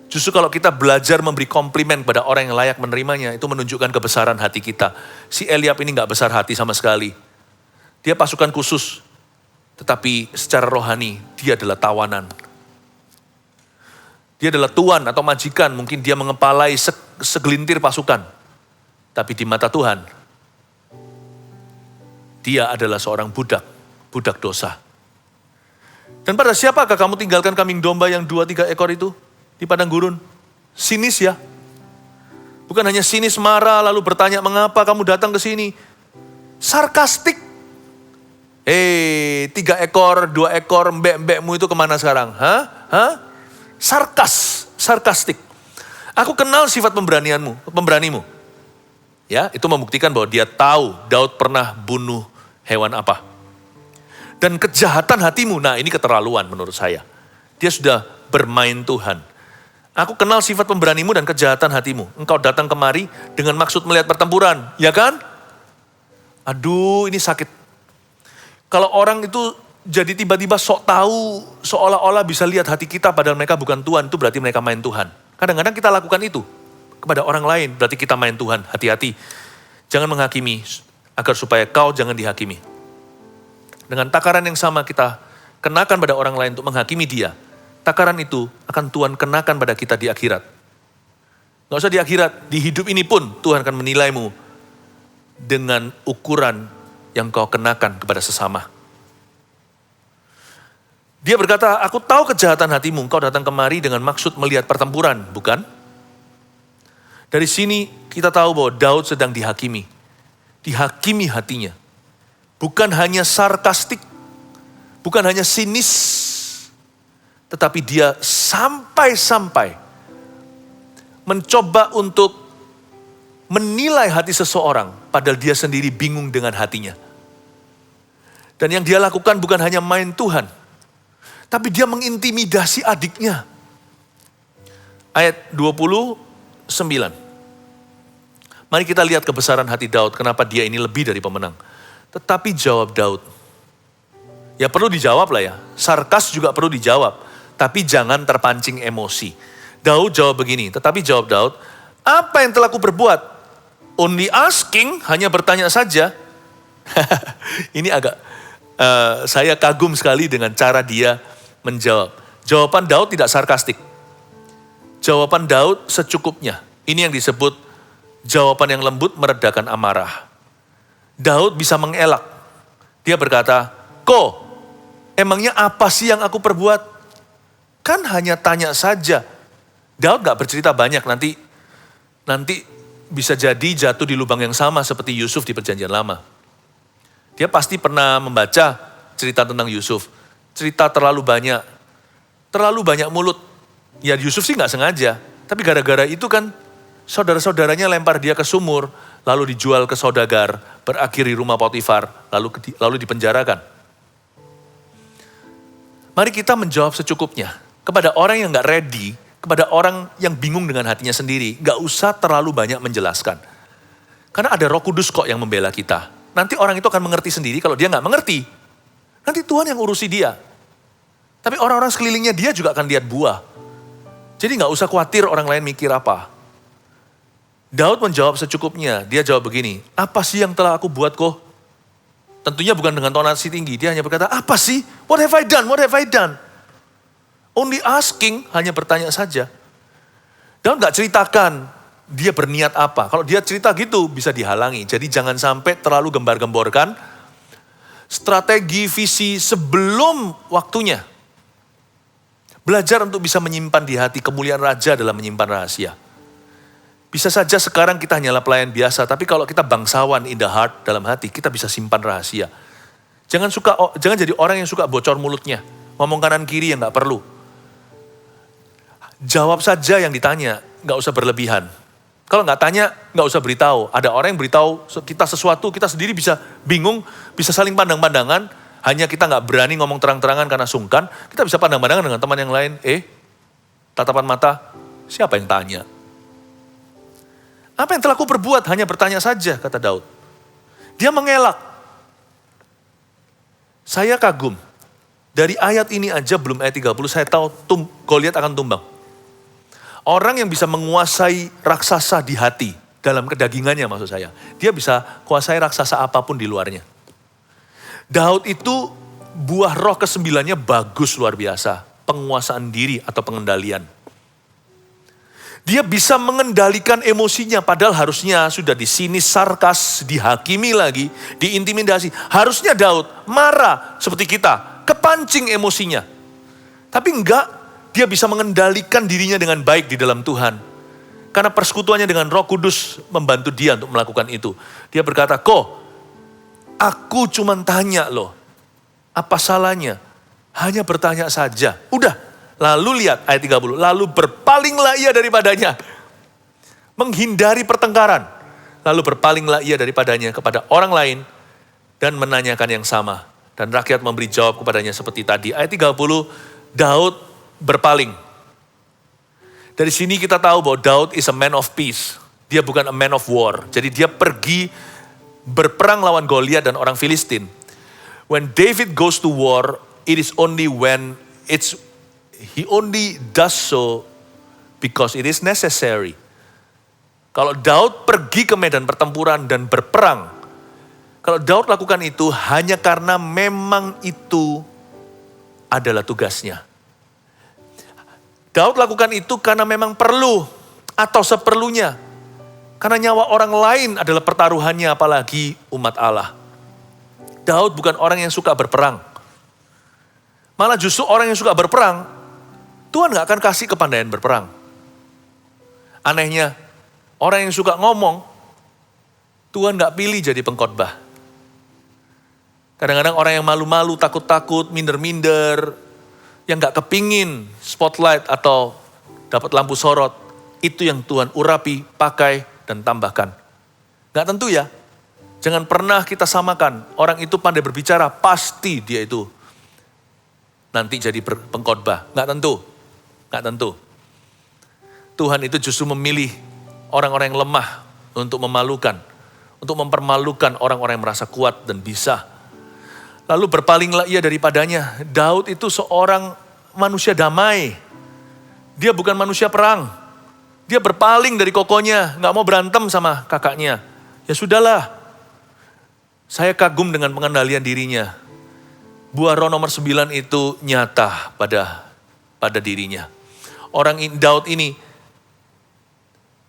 Speaker 3: Justru kalau kita belajar memberi komplimen pada orang yang layak menerimanya, itu menunjukkan kebesaran hati kita. Si Eliab ini gak besar hati sama sekali. Dia pasukan khusus, tetapi secara rohani dia adalah tawanan. Dia adalah tuan atau majikan, mungkin dia mengepalai segelintir pasukan. Tapi di mata Tuhan, dia adalah seorang budak dosa. Dan pada siapakah kamu tinggalkan kambing domba yang 2-3 ekor itu? Di padang gurun, sinis ya. Bukan hanya sinis marah lalu bertanya mengapa kamu datang ke sini. Sarkastik. 3 ekor, 2 ekor, mbek-mbekmu itu kemana sekarang? Sarkastik. Aku kenal sifat pemberanimu. Ya, itu membuktikan bahwa dia tahu Daud pernah bunuh hewan apa. Dan kejahatan hatimu, nah ini keterlaluan menurut saya. Dia sudah bermain Tuhan. Aku kenal sifat pemberanimu dan kejahatan hatimu. Engkau datang kemari dengan maksud melihat pertempuran, ya kan? Aduh, ini sakit. Kalau orang itu jadi tiba-tiba sok tahu, seolah-olah bisa lihat hati kita padahal mereka bukan Tuhan, itu berarti mereka main Tuhan. Kadang-kadang kita lakukan itu kepada orang lain, berarti kita main Tuhan. Hati-hati, jangan menghakimi agar supaya kau jangan dihakimi. Dengan takaran yang sama kita kenakan pada orang lain untuk menghakimi dia. Takaran itu akan Tuhan kenakan pada kita di akhirat. Gak usah di akhirat, di hidup ini pun Tuhan akan menilaimu dengan ukuran yang kau kenakan kepada sesama. Dia berkata, aku tahu kejahatan hatimu, kau datang kemari dengan maksud melihat pertempuran, bukan? Dari sini kita tahu bahwa Daud sedang dihakimi. Dihakimi hatinya. Bukan hanya sarkastik, bukan hanya sinis, tetapi dia sampai-sampai mencoba untuk menilai hati seseorang, padahal dia sendiri bingung dengan hatinya. Dan yang dia lakukan bukan hanya main Tuhan, tapi dia mengintimidasi adiknya. Ayat 29. Mari kita lihat kebesaran hati Daud, kenapa dia ini lebih dari pemenang. Tetapi jawab Daud, ya perlu dijawab lah ya, sarkas juga perlu dijawab. Tapi jangan terpancing emosi. Daud jawab begini, tetapi jawab Daud, apa yang telah kuperbuat? Only asking, hanya bertanya saja. Ini agak, saya kagum sekali dengan cara dia menjawab. Jawaban Daud tidak sarkastik. Jawaban Daud secukupnya. Ini yang disebut jawaban yang lembut meredakan amarah. Daud bisa mengelak. Dia berkata, emangnya apa sih yang aku perbuat? Kan hanya tanya saja. Daud gak bercerita banyak, nanti bisa jadi jatuh di lubang yang sama seperti Yusuf di Perjanjian Lama. Dia pasti pernah membaca cerita tentang Yusuf. Cerita terlalu banyak mulut. Ya Yusuf sih gak sengaja, tapi gara-gara itu kan saudara-saudaranya lempar dia ke sumur, lalu dijual ke saudagar, berakhir di rumah Potifar, lalu dipenjarakan. Mari kita menjawab secukupnya. Kepada orang yang gak ready, kepada orang yang bingung dengan hatinya sendiri, gak usah terlalu banyak menjelaskan. Karena ada Roh Kudus kok yang membela kita. Nanti orang itu akan mengerti sendiri kalau dia gak mengerti. Nanti Tuhan yang urusi dia. Tapi orang-orang sekelilingnya dia juga akan lihat buah. Jadi gak usah khawatir orang lain mikir apa. Daud menjawab secukupnya. Dia jawab begini, apa sih yang telah aku buat kok? Tentunya bukan dengan tonasi tinggi. Dia hanya berkata, apa sih? What have I done? What have I done? Only asking, hanya bertanya saja. Daud gak ceritakan dia berniat apa. Kalau dia cerita gitu bisa dihalangi. Jadi jangan sampai terlalu gembar-gemborkan strategi, visi sebelum waktunya. Belajar untuk bisa menyimpan di hati kemuliaan raja dalam menyimpan rahasia. Bisa saja sekarang kita hanyalah pelayan biasa, tapi kalau kita bangsawan in the heart, dalam hati, kita bisa simpan rahasia. Jangan jadi orang yang suka bocor mulutnya, ngomong kanan kiri yang gak perlu. Jawab saja yang ditanya, gak usah berlebihan. Kalau gak tanya, gak usah beritahu. Ada orang yang beritahu kita sesuatu, kita sendiri bisa bingung, bisa saling pandang-pandangan, hanya kita gak berani ngomong terang-terangan karena sungkan, kita bisa pandang-pandangan dengan teman yang lain, tatapan mata, siapa yang tanya? Apa yang telah aku perbuat? Hanya bertanya saja, kata Daud. Dia mengelak. Saya kagum. Dari ayat ini aja belum ayat 30, saya tahu Goliat akan tumbang. Orang yang bisa menguasai raksasa di hati, dalam kedagingannya maksud saya. Dia bisa kuasai raksasa apapun di luarnya. Daud itu buah roh ke-9-nya bagus luar biasa. Penguasaan diri atau pengendalian. Dia bisa mengendalikan emosinya, padahal harusnya sudah disinis, sarkas, dihakimi lagi, diintimidasi. Harusnya Daud marah seperti kita, kepancing emosinya. Tapi enggak, dia bisa mengendalikan dirinya dengan baik di dalam Tuhan. Karena persekutuannya dengan Roh Kudus membantu dia untuk melakukan itu. Dia berkata, aku cuma tanya loh, apa salahnya? Hanya bertanya saja, udah. Lalu lihat ayat 30, lalu berpalinglah ia daripadanya. Menghindari pertengkaran. Lalu berpalinglah ia daripadanya kepada orang lain dan menanyakan yang sama. Dan rakyat memberi jawab kepadanya seperti tadi. Ayat 30, Daud berpaling. Dari sini kita tahu bahwa Daud is a man of peace. Dia bukan a man of war. Jadi dia pergi berperang lawan Goliat dan orang Filistin. When David goes to war, it is only when he only does so because it is necessary. Kalau Daud pergi ke medan pertempuran dan berperang, kalau Daud lakukan itu hanya karena memang itu adalah tugasnya. Daud lakukan itu karena memang perlu atau seperlunya. Karena nyawa orang lain adalah pertaruhannya, apalagi umat Allah. Daud bukan orang yang suka berperang. Malah justru orang yang suka berperang, Tuhan gak akan kasih kepandaian berperang. Anehnya, orang yang suka ngomong, Tuhan gak pilih jadi pengkhotbah. Kadang-kadang orang yang malu-malu, takut-takut, minder-minder, yang gak kepingin spotlight atau dapat lampu sorot, itu yang Tuhan urapi, pakai, dan tambahkan. Gak tentu ya, jangan pernah kita samakan, orang itu pandai berbicara, pasti dia itu nanti jadi pengkhotbah. Gak tentu. Tuhan itu justru memilih orang-orang yang lemah untuk memalukan. Untuk mempermalukan orang-orang yang merasa kuat dan bisa. Lalu berpalinglah ia daripadanya. Daud itu seorang manusia damai. Dia bukan manusia perang. Dia berpaling dari kokonya. Gak mau berantem sama kakaknya. Ya sudahlah. Saya kagum dengan pengendalian dirinya. Buah roh nomor 9 itu nyata pada dirinya. Orang Daud ini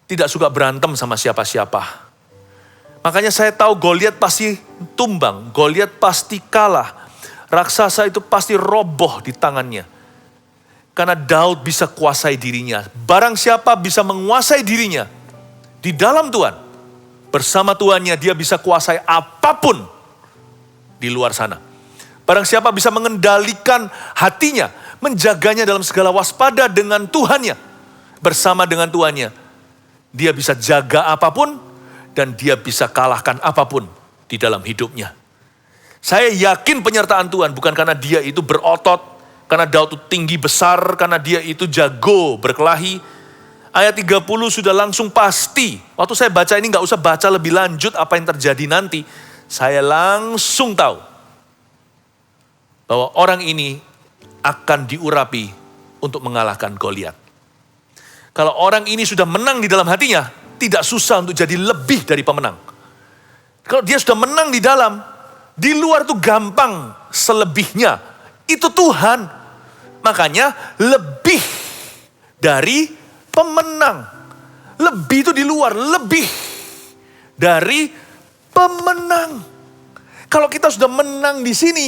Speaker 3: tidak suka berantem sama siapa-siapa. Makanya saya tahu Goliat pasti tumbang, Goliat pasti kalah. raksasa itu pasti roboh di tangannya. Karena Daud bisa kuasai dirinya. Barang siapa bisa menguasai dirinya di dalam Tuhan, bersama Tuhannya dia bisa kuasai apapun di luar sana. Barang siapa bisa mengendalikan hatinya, menjaganya dalam segala waspada dengan Tuhannya, bersama dengan Tuhannya, dia bisa jaga apapun dan dia bisa kalahkan apapun di dalam hidupnya. Saya yakin penyertaan Tuhan bukan karena dia itu berotot, karena Daud itu tinggi besar, karena dia itu jago berkelahi. Ayat 30 sudah langsung pasti. Waktu saya baca ini gak usah baca lebih lanjut apa yang terjadi nanti. Saya langsung tahu bahwa orang ini akan diurapi untuk mengalahkan Goliat. Kalau orang ini sudah menang di dalam hatinya, tidak susah untuk jadi lebih dari pemenang. Kalau dia sudah menang di dalam, di luar tuh gampang, selebihnya itu Tuhan. Makanya lebih dari pemenang. Lebih itu di luar, lebih dari pemenang. Kalau kita sudah menang di sini,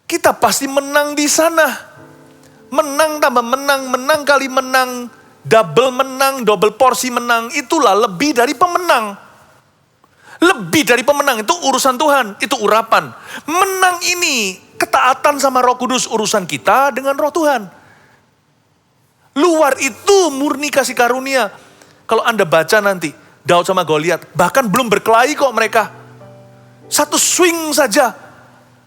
Speaker 3: kita pasti menang di sana. Menang tambah menang, menang kali menang, double porsi menang, itulah lebih dari pemenang. Lebih dari pemenang, itu urusan Tuhan, itu urapan. Menang ini, ketaatan sama Roh Kudus, urusan kita dengan Roh Tuhan. Luar itu murni kasih karunia. Kalau Anda baca nanti, Daud sama Goliat, bahkan belum berkelahi kok mereka. Satu swing saja,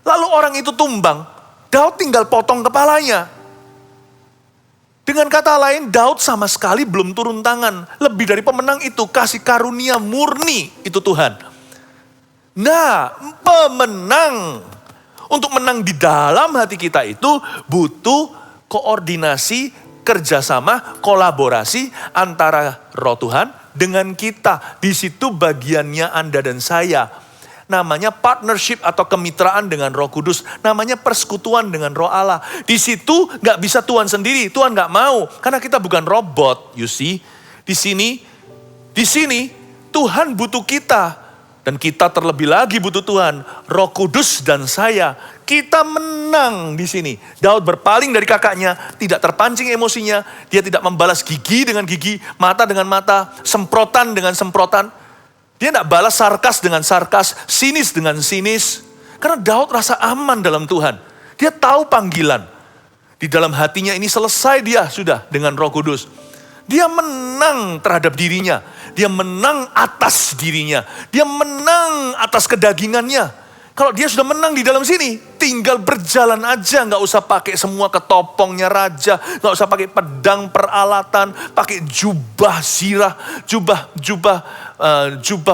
Speaker 3: lalu orang itu tumbang, Daud tinggal potong kepalanya. Dengan kata lain, Daud sama sekali belum turun tangan. Lebih dari pemenang itu, kasih karunia murni itu Tuhan. Nah, pemenang. Untuk menang di dalam hati kita itu butuh koordinasi, kerjasama, kolaborasi antara Roh Tuhan dengan kita. Di situ bagiannya Anda dan saya. Namanya partnership atau kemitraan dengan Roh Kudus. Namanya persekutuan dengan Roh Allah. Di situ gak bisa Tuhan sendiri. Tuhan gak mau. Karena kita bukan robot, you see. Di sini Tuhan butuh kita. Dan kita terlebih lagi butuh Tuhan. Roh Kudus dan saya. Kita menang di sini. Daud berpaling dari kakaknya. Tidak terpancing emosinya. Dia tidak membalas gigi dengan gigi. Mata dengan mata. Semprotan dengan semprotan. Dia tidak balas sarkas dengan sarkas, sinis dengan sinis. Karena Daud rasa aman dalam Tuhan. Dia tahu panggilan. Di dalam hatinya ini selesai dia sudah dengan Roh Kudus. Dia menang terhadap dirinya. Dia menang atas dirinya. Dia menang atas kedagingannya. Kalau dia sudah menang di dalam sini, tinggal berjalan aja, nggak usah pakai semua ketopongnya raja, nggak usah pakai pedang peralatan, pakai jubah zirah, jubah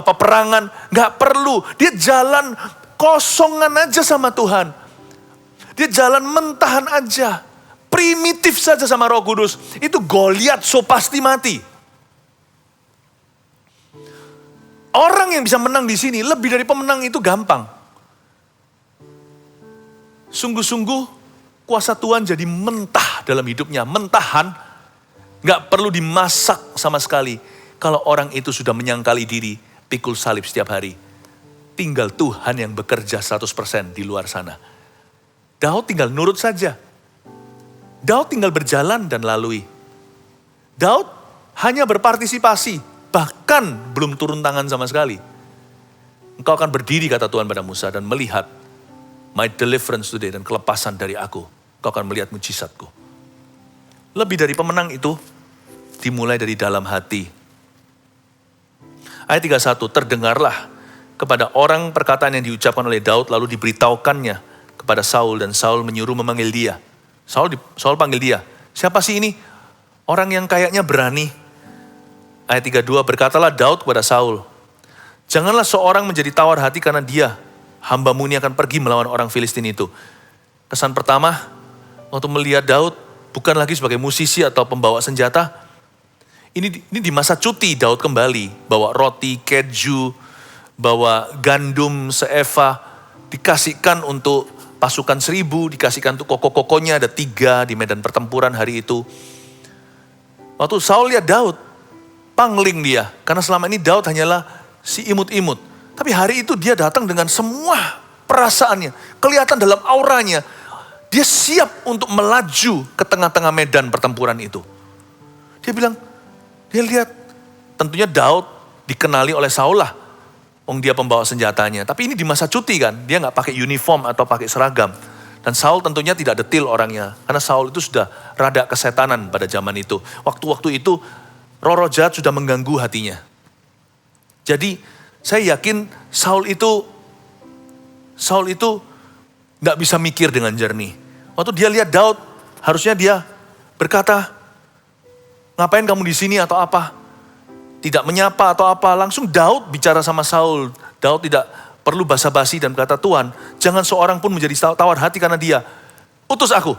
Speaker 3: peperangan, nggak perlu. Dia jalan kosongan aja sama Tuhan. Dia jalan mentahan aja, primitif saja sama Roh Kudus. Itu Goliat so pasti mati. Orang yang bisa menang di sini lebih dari pemenang itu gampang. Sungguh-sungguh kuasa Tuhan jadi mentah dalam hidupnya. Mentahan, gak perlu dimasak sama sekali. Kalau orang itu sudah menyangkali diri, pikul salib setiap hari. Tinggal Tuhan yang bekerja 100% di luar sana. Daud tinggal nurut saja. Daud tinggal berjalan dan lalui. Daud hanya berpartisipasi, bahkan belum turun tangan sama sekali. Engkau akan berdiri, kata Tuhan pada Musa, dan melihat my deliverance today, dan kelepasan dari aku. Kau akan melihat mujizatku. Lebih dari pemenang itu dimulai dari dalam hati. Ayat 31, terdengarlah kepada orang perkataan yang diucapkan oleh Daud, lalu diberitahukannya kepada Saul, dan Saul menyuruh memanggil dia. Saul panggil dia. Siapa sih ini? Orang yang kayaknya berani. Ayat 32, berkatalah Daud kepada Saul, janganlah seorang menjadi tawar hati karena dia, hambamu ini akan pergi melawan orang Filistin itu. Kesan pertama, waktu melihat Daud, bukan lagi sebagai musisi atau pembawa senjata. Ini di masa cuti Daud kembali, bawa roti, keju, bawa gandum seeva, dikasihkan untuk pasukan 1000, dikasihkan untuk koko-kokonya, ada 3 di medan pertempuran hari itu. Waktu Saul lihat Daud, pangling dia, karena selama ini Daud hanyalah si imut-imut. Tapi hari itu dia datang dengan semua perasaannya, kelihatan dalam auranya. Dia siap untuk melaju ke tengah-tengah medan pertempuran itu. Dia bilang, dia lihat, tentunya Daud dikenali oleh Saul lah. Dia pembawa senjatanya. Tapi ini di masa cuti kan, dia nggak pakai uniform atau pakai seragam. Dan Saul tentunya tidak detil orangnya. Karena Saul itu sudah rada kesetanan pada zaman itu. Waktu-waktu itu roh-roh jahat sudah mengganggu hatinya. Jadi saya yakin Saul itu nggak bisa mikir dengan jernih. Waktu dia lihat Daud, harusnya dia berkata, ngapain kamu di sini atau apa? Tidak menyapa atau apa. Langsung Daud bicara sama Saul. Daud tidak perlu basa-basi dan berkata, Tuhan, jangan seorang pun menjadi tawar hati karena dia. Utus aku.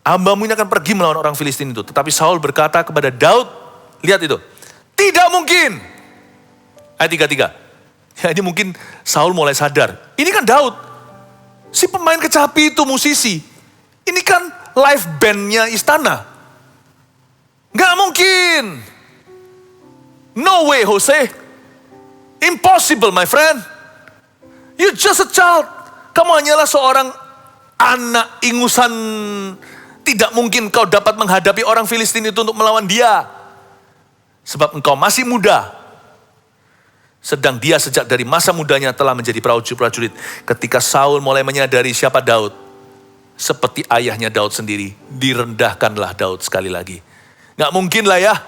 Speaker 3: Hambamu ini akan pergi melawan orang Filistin itu. Tetapi Saul berkata kepada Daud, lihat itu. Tidak mungkin. Ayat 33. Ya, ini mungkin Saul mulai sadar. Ini kan Daud. Si pemain kecapi itu musisi. Ini kan live bandnya istana. Gak mungkin. No way, Jose. Impossible, my friend. You just a child. Kamu hanyalah seorang anak ingusan. Tidak mungkin kau dapat menghadapi orang Filistin itu untuk melawan dia. Sebab engkau masih muda. Sedang dia sejak dari masa mudanya telah menjadi prajurit. Ketika Saul mulai menyadari siapa Daud. Seperti ayahnya Daud sendiri. Direndahkanlah Daud sekali lagi. Gak mungkin lah ya.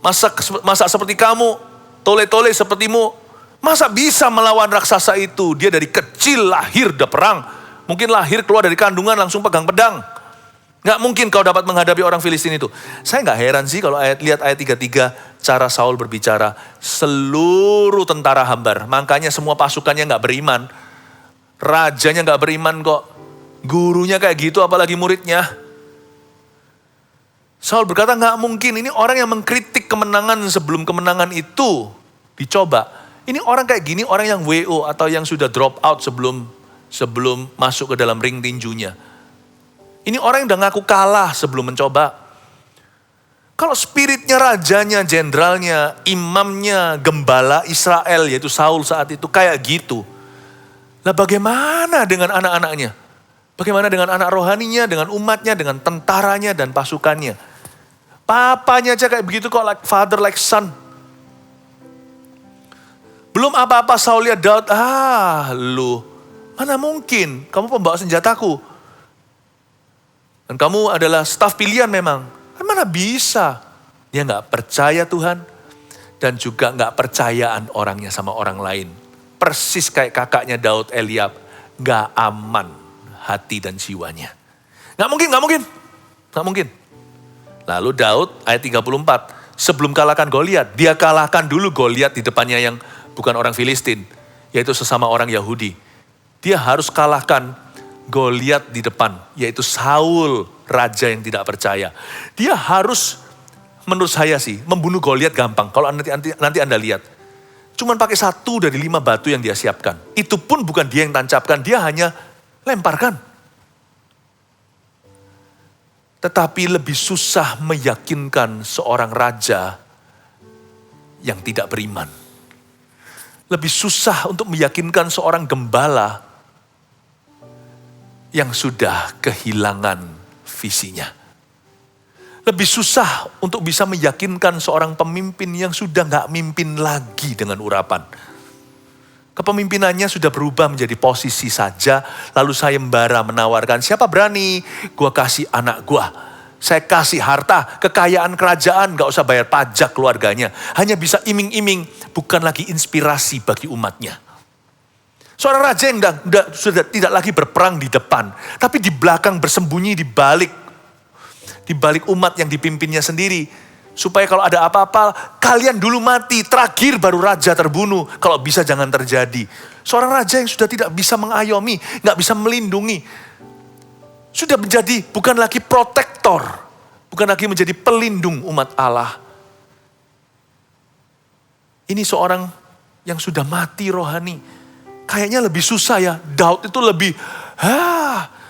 Speaker 3: Masa seperti kamu, tole-tole sepertimu, masa bisa melawan raksasa itu? Dia dari kecil lahir udah perang. Mungkin lahir keluar dari kandungan langsung pegang pedang. Gak mungkin kau dapat menghadapi orang Filistin itu. Saya gak heran sih kalau lihat ayat 33, cara Saul berbicara. Seluruh tentara hambar, makanya semua pasukannya gak beriman. Rajanya gak beriman kok. Gurunya kayak gitu apalagi muridnya. Saul berkata gak mungkin, ini orang yang mengkritik kemenangan sebelum kemenangan itu dicoba. Ini orang kayak gini, orang yang WO atau yang sudah drop out sebelum masuk ke dalam ring tinjunya. Ini orang yang udah ngaku kalah sebelum mencoba. Kalau spiritnya rajanya, jenderalnya, imamnya, gembala Israel yaitu Saul saat itu kayak gitu. Lah bagaimana dengan anak-anaknya? Bagaimana dengan anak rohaninya, dengan umatnya, dengan tentaranya dan pasukannya? Papanya aja kayak begitu kok, like father, like son. Belum apa-apa Saul lihat Daud, lu, mana mungkin, kamu pembawa senjataku. Dan kamu adalah staf pilihan memang. Kan mana bisa. Dia gak percaya Tuhan. Dan juga gak percayaan orangnya sama orang lain. Persis kayak kakaknya Daud, Eliab. Gak aman hati dan jiwanya. Gak mungkin. Lalu Daud ayat 34, sebelum kalahkan Goliat, dia kalahkan dulu Goliat di depannya yang bukan orang Filistin, yaitu sesama orang Yahudi. Dia harus kalahkan Goliat di depan, yaitu Saul, raja yang tidak percaya. Dia harus, menurut saya sih, membunuh Goliat gampang. Kalau nanti Anda lihat, cuman pakai 1 dari 5 batu yang dia siapkan. Itu pun bukan dia yang tancapkan, dia hanya lemparkan. Tetapi lebih susah meyakinkan seorang raja yang tidak beriman. Lebih susah untuk meyakinkan seorang gembala yang sudah kehilangan visinya. Lebih susah untuk bisa meyakinkan seorang pemimpin yang sudah gak mimpin lagi dengan urapan. Kepemimpinannya sudah berubah menjadi posisi saja, lalu sayembara menawarkan, siapa berani, gua kasih anak gua. Saya kasih harta, kekayaan kerajaan, gak usah bayar pajak keluarganya. Hanya bisa iming-iming, bukan lagi inspirasi bagi umatnya. Seorang raja yang sudah tidak lagi berperang di depan, tapi di belakang bersembunyi di balik umat yang dipimpinnya sendiri. Supaya kalau ada apa-apa, kalian dulu mati, terakhir baru raja terbunuh. Kalau bisa jangan terjadi. Seorang raja yang sudah tidak bisa mengayomi, gak bisa melindungi. Sudah menjadi bukan lagi protektor, bukan lagi menjadi pelindung umat Allah. Ini seorang yang sudah mati rohani. Kayaknya lebih susah ya, Daud itu lebih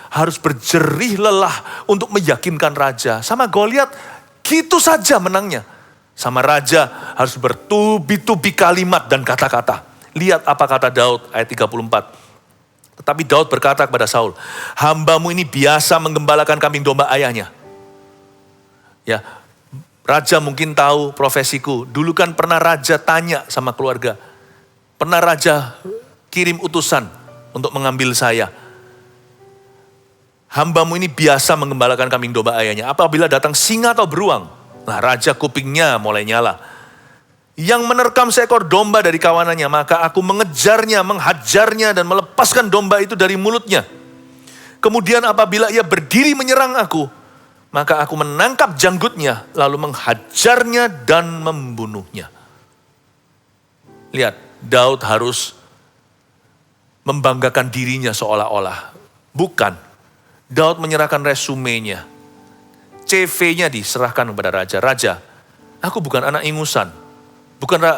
Speaker 3: harus berjerih lelah untuk meyakinkan raja. Sama Goliat, gitu saja menangnya. Sama raja harus bertubi-tubi kalimat dan kata-kata. Lihat apa kata Daud ayat 34. Tetapi Daud berkata kepada Saul, hambamu ini biasa menggembalakan kambing domba ayahnya. Ya, raja mungkin tahu profesiku. Dulu kan pernah raja tanya sama keluarga. Pernah raja kirim utusan untuk mengambil saya. Hambamu ini biasa menggembalakan kambing domba ayahnya. Apabila datang singa atau beruang, nah raja kupingnya mulai nyala. Yang menerkam seekor domba dari kawanannya, maka aku mengejarnya, menghajarnya dan melepaskan domba itu dari mulutnya. Kemudian apabila ia berdiri menyerang aku, maka aku menangkap janggutnya, lalu menghajarnya dan membunuhnya. Lihat, Daud harus membanggakan dirinya seolah-olah. Bukan, Daud menyerahkan resumenya. CV-nya diserahkan kepada raja. Raja, aku bukan anak ingusan.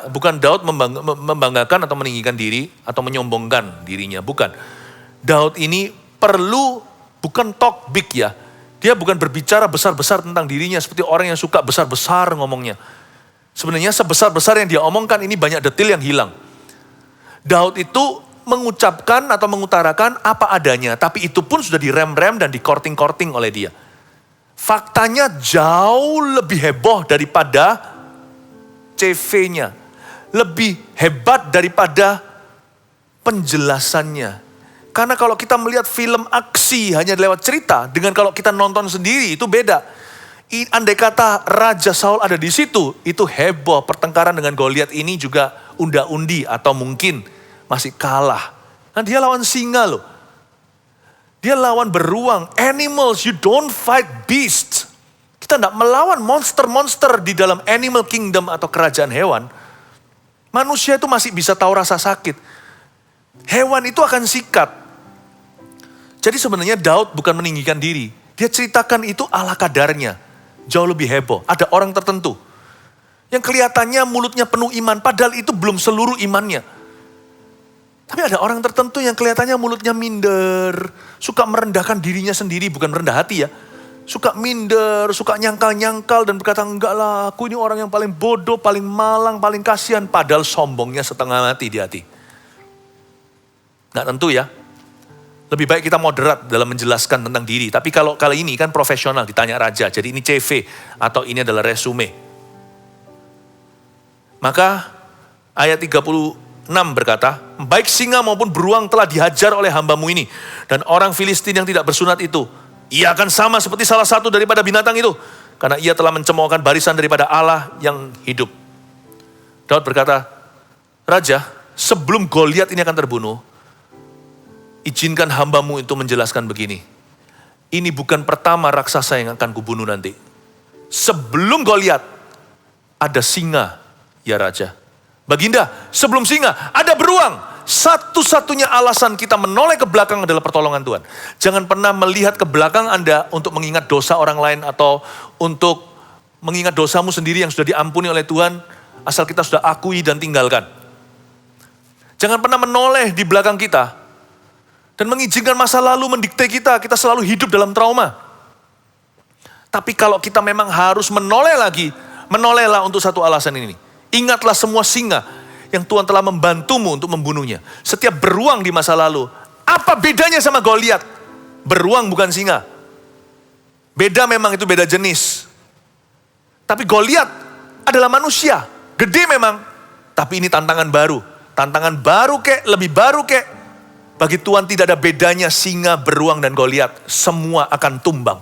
Speaker 3: Bukan Daud membanggakan atau meninggikan diri atau menyombongkan dirinya. Bukan. Daud ini perlu, bukan talk big ya. Dia bukan berbicara besar-besar tentang dirinya seperti orang yang suka besar-besar ngomongnya. Sebenarnya sebesar-besar yang dia omongkan ini banyak detail yang hilang. Daud itu mengucapkan atau mengutarakan apa adanya, tapi itu pun sudah direm-rem dan dikorting-korting oleh dia. Faktanya jauh lebih heboh daripada CV-nya. Lebih hebat daripada penjelasannya. Karena kalau kita melihat film aksi hanya lewat cerita, dengan kalau kita nonton sendiri itu beda. Andai kata Raja Saul ada di situ, itu heboh. Pertengkaran dengan Goliat ini juga unda-undi atau mungkin masih kalah. Nah dia lawan singa loh. Dia lawan beruang. Animals, you don't fight beasts. Kita tidak melawan monster-monster di dalam animal kingdom atau kerajaan hewan. Manusia itu masih bisa tahu rasa sakit. Hewan itu akan sikat. Jadi sebenarnya Daud bukan meninggikan diri. Dia ceritakan itu ala kadarnya. Jauh lebih heboh. Ada orang tertentu yang kelihatannya mulutnya penuh iman. Padahal itu belum seluruh imannya. Tapi ada orang tertentu yang kelihatannya mulutnya minder. Suka merendahkan dirinya sendiri. Bukan merendah hati ya. Suka minder, suka nyangkal-nyangkal dan berkata, enggak lah, aku ini orang yang paling bodoh, paling malang, paling kasihan. Padahal sombongnya setengah mati di hati. Nggak tentu ya. Lebih baik kita moderat dalam menjelaskan tentang diri. Tapi kalau kali ini kan profesional, ditanya raja. Jadi ini CV atau ini adalah resume. Maka ayat 36 berkata, baik singa maupun beruang telah dihajar oleh hambamu ini. Dan orang Filistin yang tidak bersunat itu, ia akan sama seperti salah satu daripada binatang itu. Karena ia telah mencemoohkan barisan daripada Allah yang hidup. Daud berkata, Raja, sebelum Goliat ini akan terbunuh, izinkan hambamu itu menjelaskan begini. Ini bukan pertama raksasa yang akan kubunuh nanti. Sebelum Goliat, ada singa, ya Raja. Baginda, sebelum singa, ada beruang. Satu-satunya alasan kita menoleh ke belakang adalah pertolongan Tuhan. Jangan pernah melihat ke belakang Anda untuk mengingat dosa orang lain atau untuk mengingat dosamu sendiri yang sudah diampuni oleh Tuhan, asal kita sudah akui dan tinggalkan. Jangan pernah menoleh di belakang kita dan mengizinkan masa lalu mendikte kita selalu hidup dalam trauma. Tapi kalau kita memang harus menoleh lagi, menolehlah untuk satu alasan ini. Ingatlah semua singa yang Tuhan telah membantumu untuk membunuhnya. Setiap beruang di masa lalu, apa bedanya sama Goliat? Beruang bukan singa. Beda memang, itu beda jenis. Tapi Goliat adalah manusia. Gede memang, tapi ini tantangan baru. Tantangan baru kek, lebih baru kek. Bagi Tuhan tidak ada bedanya singa, beruang, dan Goliat. Semua akan tumbang.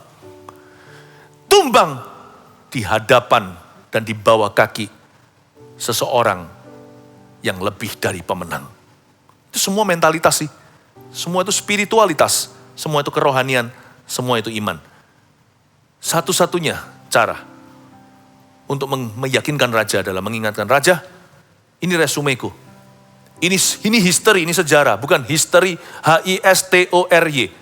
Speaker 3: Tumbang di hadapan dan di bawah kaki seseorang yang lebih dari pemenang. Itu semua mentalitas sih. Semua itu spiritualitas. Semua itu kerohanian. Semua itu iman. Satu-satunya cara untuk meyakinkan raja adalah mengingatkan, Raja, ini resumeku. Ini history, ini sejarah. Bukan history, H-I-S-T-O-R-Y.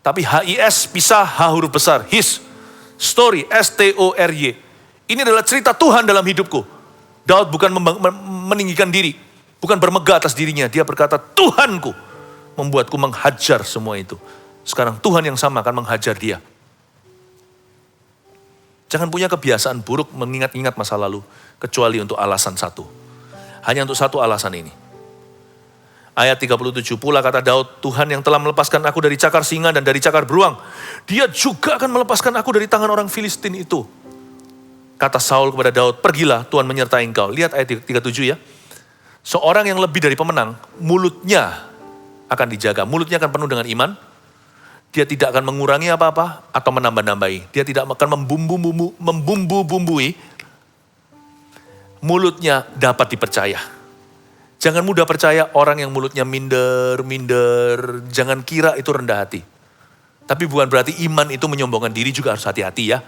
Speaker 3: Tapi H-I-S pisah, H huruf besar. His story, S-T-O-R-Y. Ini adalah cerita Tuhan dalam hidupku. Daud bukan meninggikan diri. Bukan bermegah atas dirinya. Dia berkata, Tuhanku membuatku menghajar semua itu. Sekarang Tuhan yang sama akan menghajar dia. Jangan punya kebiasaan buruk mengingat-ingat masa lalu. Kecuali untuk alasan satu. Hanya untuk satu alasan ini. Ayat 37, pula kata Daud, Tuhan yang telah melepaskan aku dari cakar singa dan dari cakar beruang, Dia juga akan melepaskan aku dari tangan orang Filistin itu. Kata Saul kepada Daud, pergilah, Tuhan menyertai engkau. Lihat ayat 37 ya. Seorang yang lebih dari pemenang, mulutnya akan dijaga. Mulutnya akan penuh dengan iman. Dia tidak akan mengurangi apa-apa atau menambah-nambahi. Dia tidak akan membumbu-bumbui. Mulutnya dapat dipercaya. Jangan mudah percaya orang yang mulutnya minder. Jangan kira itu rendah hati. Tapi bukan berarti iman itu menyombongkan diri, juga harus hati-hati ya.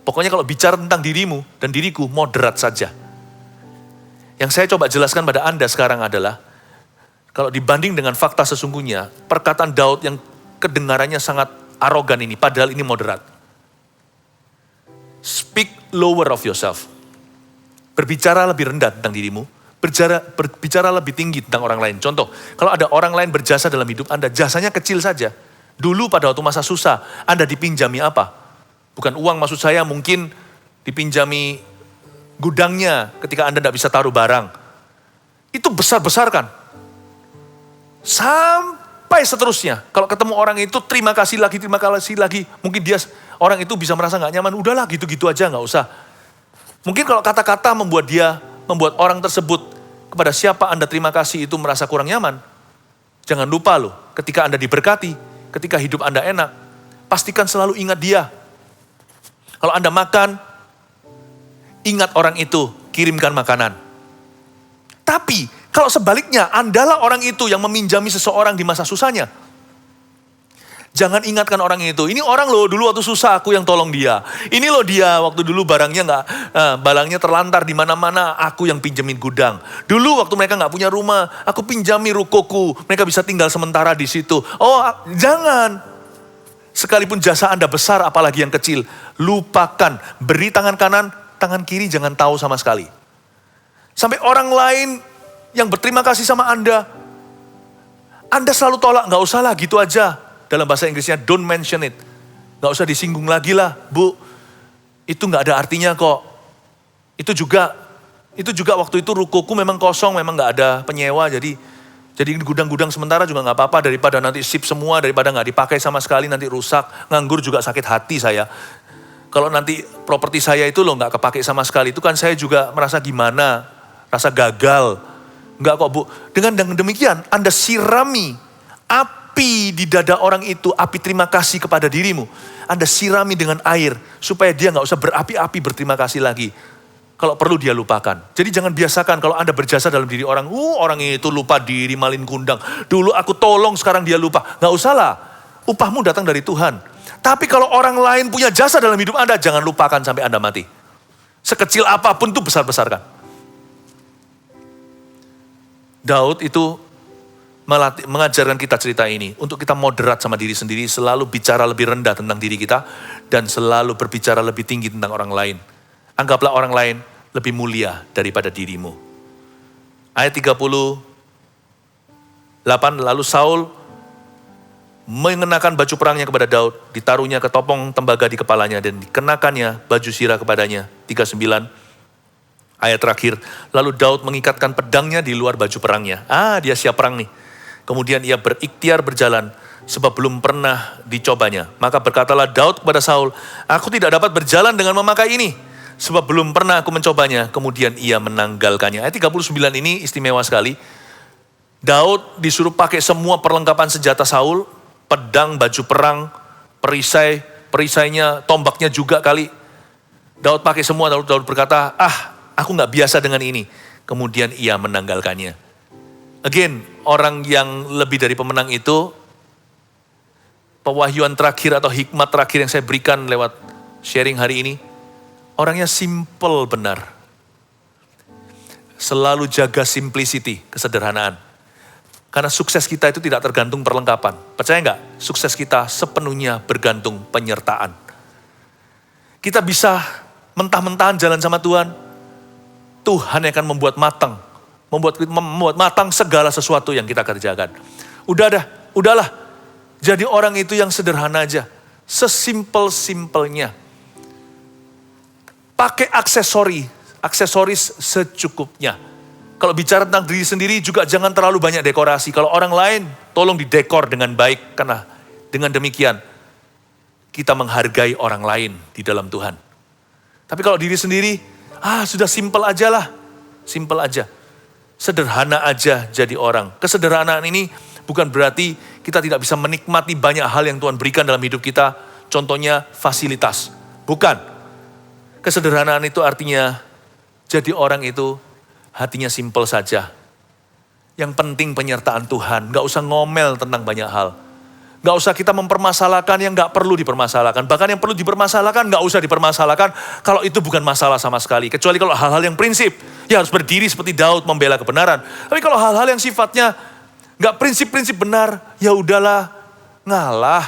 Speaker 3: Pokoknya kalau bicara tentang dirimu dan diriku, moderat saja. Yang saya coba jelaskan pada Anda sekarang adalah, kalau dibanding dengan fakta sesungguhnya, perkataan Daud yang kedengarannya sangat arogan ini, padahal ini moderat. Speak lower of yourself. Berbicara lebih rendah tentang dirimu. Berbicara lebih tinggi tentang orang lain. Contoh, kalau ada orang lain berjasa dalam hidup Anda, jasanya kecil saja. Dulu pada waktu masa susah, Anda dipinjami apa? Bukan uang, maksud saya mungkin dipinjami gudangnya ketika Anda tidak bisa taruh barang. Itu besar-besarkan. Sampai seterusnya. Kalau ketemu orang itu, terima kasih lagi. Mungkin orang itu bisa merasa gak nyaman. Udahlah gitu-gitu aja, gak usah. Mungkin kalau kata-kata membuat orang tersebut kepada siapa Anda terima kasih itu merasa kurang nyaman. Jangan lupa loh, ketika Anda diberkati, ketika hidup Anda enak, pastikan selalu ingat dia. Kalau Anda makan, ingat orang itu, kirimkan makanan. Tapi kalau sebaliknya, Andalah orang itu yang meminjami seseorang di masa susahnya. Jangan ingatkan orang itu. Ini orang loh, dulu waktu susah aku yang tolong dia. Ini loh dia, waktu dulu barangnya terlantar di mana-mana, aku yang pinjemin gudang. Dulu waktu mereka nggak punya rumah, aku pinjami rukoku, mereka bisa tinggal sementara di situ. Oh, jangan. Sekalipun jasa Anda besar, apalagi yang kecil, lupakan. Beri tangan kanan, tangan kiri jangan tahu sama sekali. Sampai orang lain yang berterima kasih sama Anda selalu tolak, nggak usah lah gitu aja. Dalam bahasa Inggrisnya, don't mention it. Gak usah disinggung lagi lah, Bu. Itu gak ada artinya kok. Itu juga waktu itu rukoku memang kosong, memang gak ada penyewa. Jadi gudang-gudang sementara juga gak apa-apa. Daripada nanti sip semua, daripada gak dipakai sama sekali, nanti rusak. Nganggur juga sakit hati saya. Kalau nanti properti saya itu loh gak kepake sama sekali. Itu kan saya juga merasa gimana, rasa gagal. Enggak kok Bu. Dengan demikian, Anda sirami api di dada orang itu, api terima kasih kepada dirimu. Anda sirami dengan air, supaya dia gak usah berapi-api berterima kasih lagi. Kalau perlu dia lupakan. Jadi jangan biasakan kalau Anda berjasa dalam diri orang, orang itu lupa diri, malin kundang. Dulu aku tolong, sekarang dia lupa. Gak usah lah, upahmu datang dari Tuhan. Tapi kalau orang lain punya jasa dalam hidup Anda, jangan lupakan sampai Anda mati. Sekecil apapun itu besar-besarkan. Daud itu mengajarkan kita cerita ini untuk kita moderat sama diri sendiri, selalu bicara lebih rendah tentang diri kita dan selalu berbicara lebih tinggi tentang orang lain. Anggaplah orang lain lebih mulia daripada dirimu. Ayat 38, lalu Saul mengenakan baju perangnya kepada Daud, ditaruhnya ketopong tembaga di kepalanya dan dikenakannya baju sirah kepadanya. 39, ayat terakhir, lalu Daud mengikatkan pedangnya di luar baju perangnya. Dia siap perang nih. Kemudian ia berikhtiar berjalan, sebab belum pernah dicobanya. Maka berkatalah Daud kepada Saul, aku tidak dapat berjalan dengan memakai ini, sebab belum pernah aku mencobanya. Kemudian ia menanggalkannya. Ayat 39 ini istimewa sekali. Daud disuruh pakai semua perlengkapan senjata Saul, pedang, baju perang, perisainya, tombaknya juga kali. Daud pakai semua, Daud berkata, aku gak biasa dengan ini. Kemudian ia menanggalkannya. Again, orang yang lebih dari pemenang itu, pewahyuan terakhir atau hikmat terakhir yang saya berikan lewat sharing hari ini, orangnya simple benar. Selalu jaga simplicity, kesederhanaan. Karena sukses kita itu tidak tergantung perlengkapan. Percaya nggak? Sukses kita sepenuhnya bergantung penyertaan. Kita bisa mentah-mentahan jalan sama Tuhan, Tuhan yang akan membuat matang segala sesuatu yang kita kerjakan. Udahlah. Jadi orang itu yang sederhana aja. Sesimpel-simpelnya. Pakai aksesoris secukupnya. Kalau bicara tentang diri sendiri juga jangan terlalu banyak dekorasi. Kalau orang lain tolong didekor dengan baik. Karena dengan demikian kita menghargai orang lain di dalam Tuhan. Tapi kalau diri sendiri, sudah simple aja lah. Simple aja. Sederhana aja jadi orang. Kesederhanaan ini bukan berarti kita tidak bisa menikmati banyak hal yang Tuhan berikan dalam hidup kita. Contohnya fasilitas. Bukan. Kesederhanaan itu artinya jadi orang itu hatinya simpel saja. Yang penting penyertaan Tuhan. Gak usah ngomel tentang banyak hal. Gak usah kita mempermasalahkan yang gak perlu dipermasalahkan. Bahkan yang perlu dipermasalahkan gak usah dipermasalahkan. Kalau itu bukan masalah sama sekali. Kecuali kalau hal-hal yang prinsip. Ya harus berdiri seperti Daud membela kebenaran. Tapi kalau hal-hal yang sifatnya gak prinsip-prinsip benar. Ya udahlah, ngalah.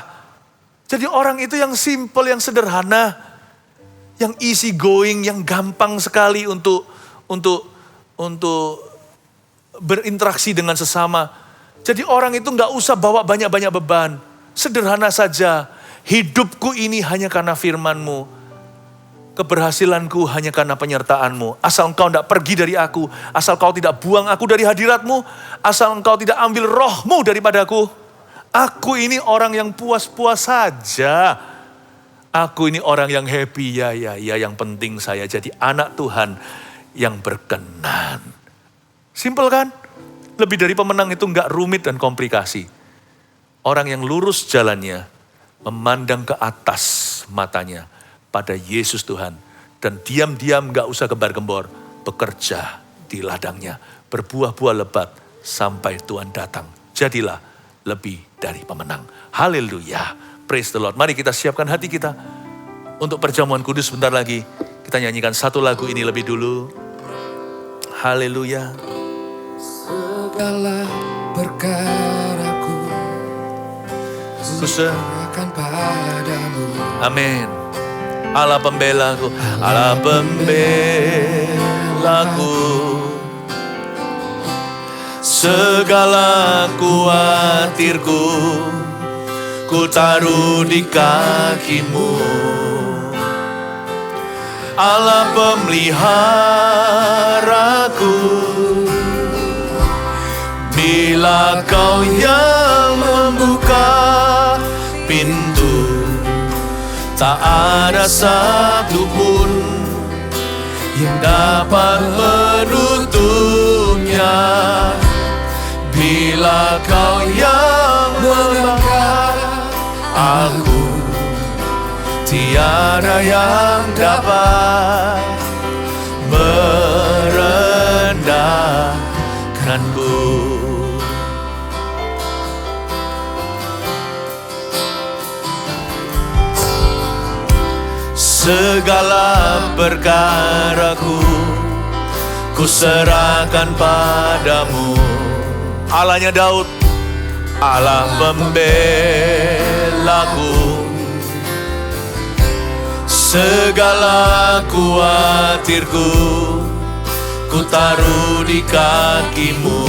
Speaker 3: Jadi orang itu yang simple, yang sederhana. Yang easy going, yang gampang sekali untuk berinteraksi dengan sesama. Jadi orang itu gak usah bawa banyak-banyak beban. Sederhana saja. Hidupku ini hanya karena firman-Mu. Keberhasilanku hanya karena penyertaan-Mu. Asal Engkau tidak pergi dari aku. Asal Kau tidak buang aku dari hadirat-Mu. Asal Engkau tidak ambil roh-Mu daripadaku. Aku ini orang yang puas-puas saja. Aku ini orang yang happy. Ya, yang penting saya jadi anak Tuhan yang berkenan. Simpel kan? Lebih dari pemenang itu enggak rumit dan komplikasi. Orang yang lurus jalannya, memandang ke atas matanya pada Yesus Tuhan. Dan diam-diam enggak usah gembar-gembor, bekerja di ladangnya. Berbuah-buah lebat sampai Tuhan datang. Jadilah lebih dari pemenang. Haleluya. Praise the Lord. Mari kita siapkan hati kita untuk perjamuan kudus sebentar lagi. Kita nyanyikan satu lagu ini lebih dulu. Haleluya.
Speaker 4: Segala perkaraku kuserahkan padamu.
Speaker 3: Amin. Allah pembelaku, Allah pembelaku. Segala kuatirku ku taruh di kaki-Mu. Allah pemeliharaku. Bila Kau yang membuka pintu, tak ada satu pun yang dapat menutupnya. Bila Kau yang mengangkat aku, tiada yang dapat merendahkanku. Segala perkaraku ku serahkan padamu. Allahnya Daud, Allah pembelaku. Segala kuatirku ku taruh di kaki-Mu.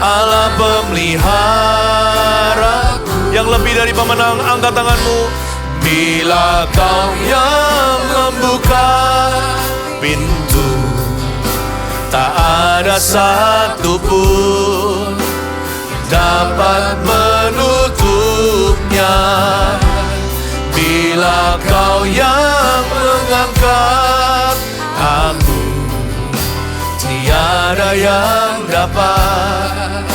Speaker 3: Allah pemeliharaku. Yang lebih dari pemenang, angkat tanganmu. Bila Kau yang membuka pintu, tak ada satu pun dapat menutupnya. Bila Kau yang mengangkat aku, tiada yang dapat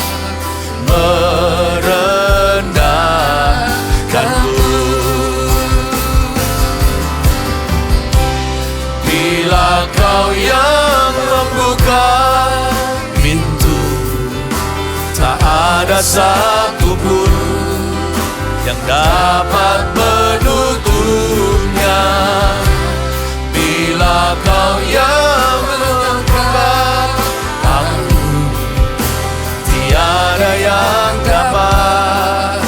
Speaker 3: merendahkanku. Bila Kau yang membuka pintu, tak ada satu pun yang dapat menutupnya. Bila Kau yang mengangkat aku, tiada yang dapat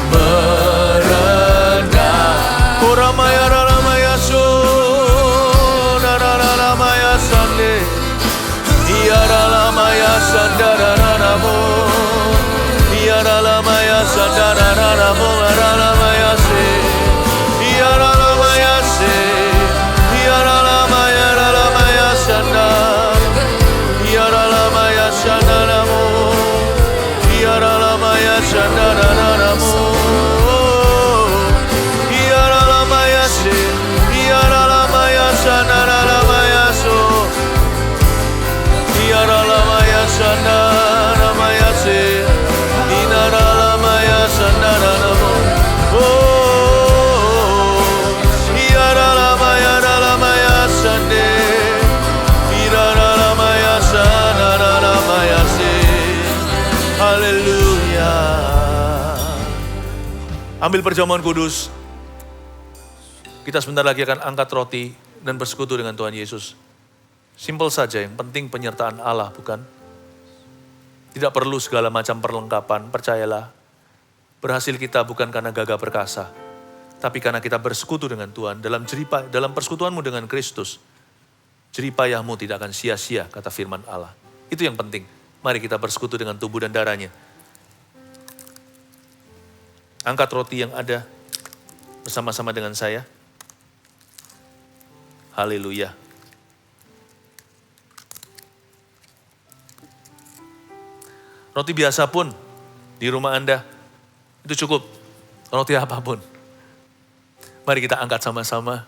Speaker 3: merendah. Kuramaya ramaya Maya Sande, Iara Maya Sandara Ramo, Iara Maya Sandara Ramo, Maya Se. Ambil perjamuan kudus. Kita sebentar lagi akan angkat roti dan bersekutu dengan Tuhan Yesus. Simpel saja, yang penting penyertaan Allah, bukan? Tidak perlu segala macam perlengkapan, percayalah. Berhasil kita bukan karena gagah perkasa, tapi karena kita bersekutu dengan Tuhan. Dalam persekutuanmu dengan Kristus, jeripayahmu tidak akan sia-sia, kata firman Allah. Itu yang penting. Mari kita bersekutu dengan tubuh dan darahnya. Angkat roti yang ada bersama-sama dengan saya. Haleluya. Roti biasa pun di rumah Anda itu cukup. Roti apapun. Mari kita angkat sama-sama.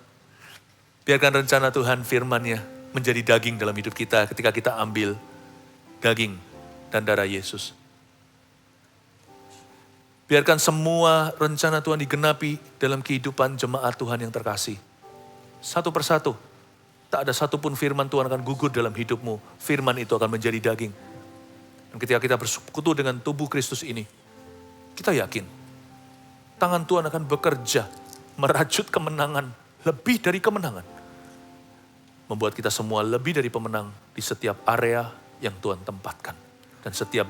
Speaker 3: Biarkan rencana Tuhan firman-Nya menjadi daging dalam hidup kita ketika kita ambil daging dan darah Yesus. Biarkan semua rencana Tuhan digenapi dalam kehidupan jemaat Tuhan yang terkasih. Satu persatu. Tak ada satupun firman Tuhan akan gugur dalam hidupmu. Firman itu akan menjadi daging. Dan ketika kita bersekutu dengan tubuh Kristus ini, kita yakin tangan Tuhan akan bekerja merajut kemenangan, lebih dari kemenangan. Membuat kita semua lebih dari pemenang di setiap area yang Tuhan tempatkan. Dan setiap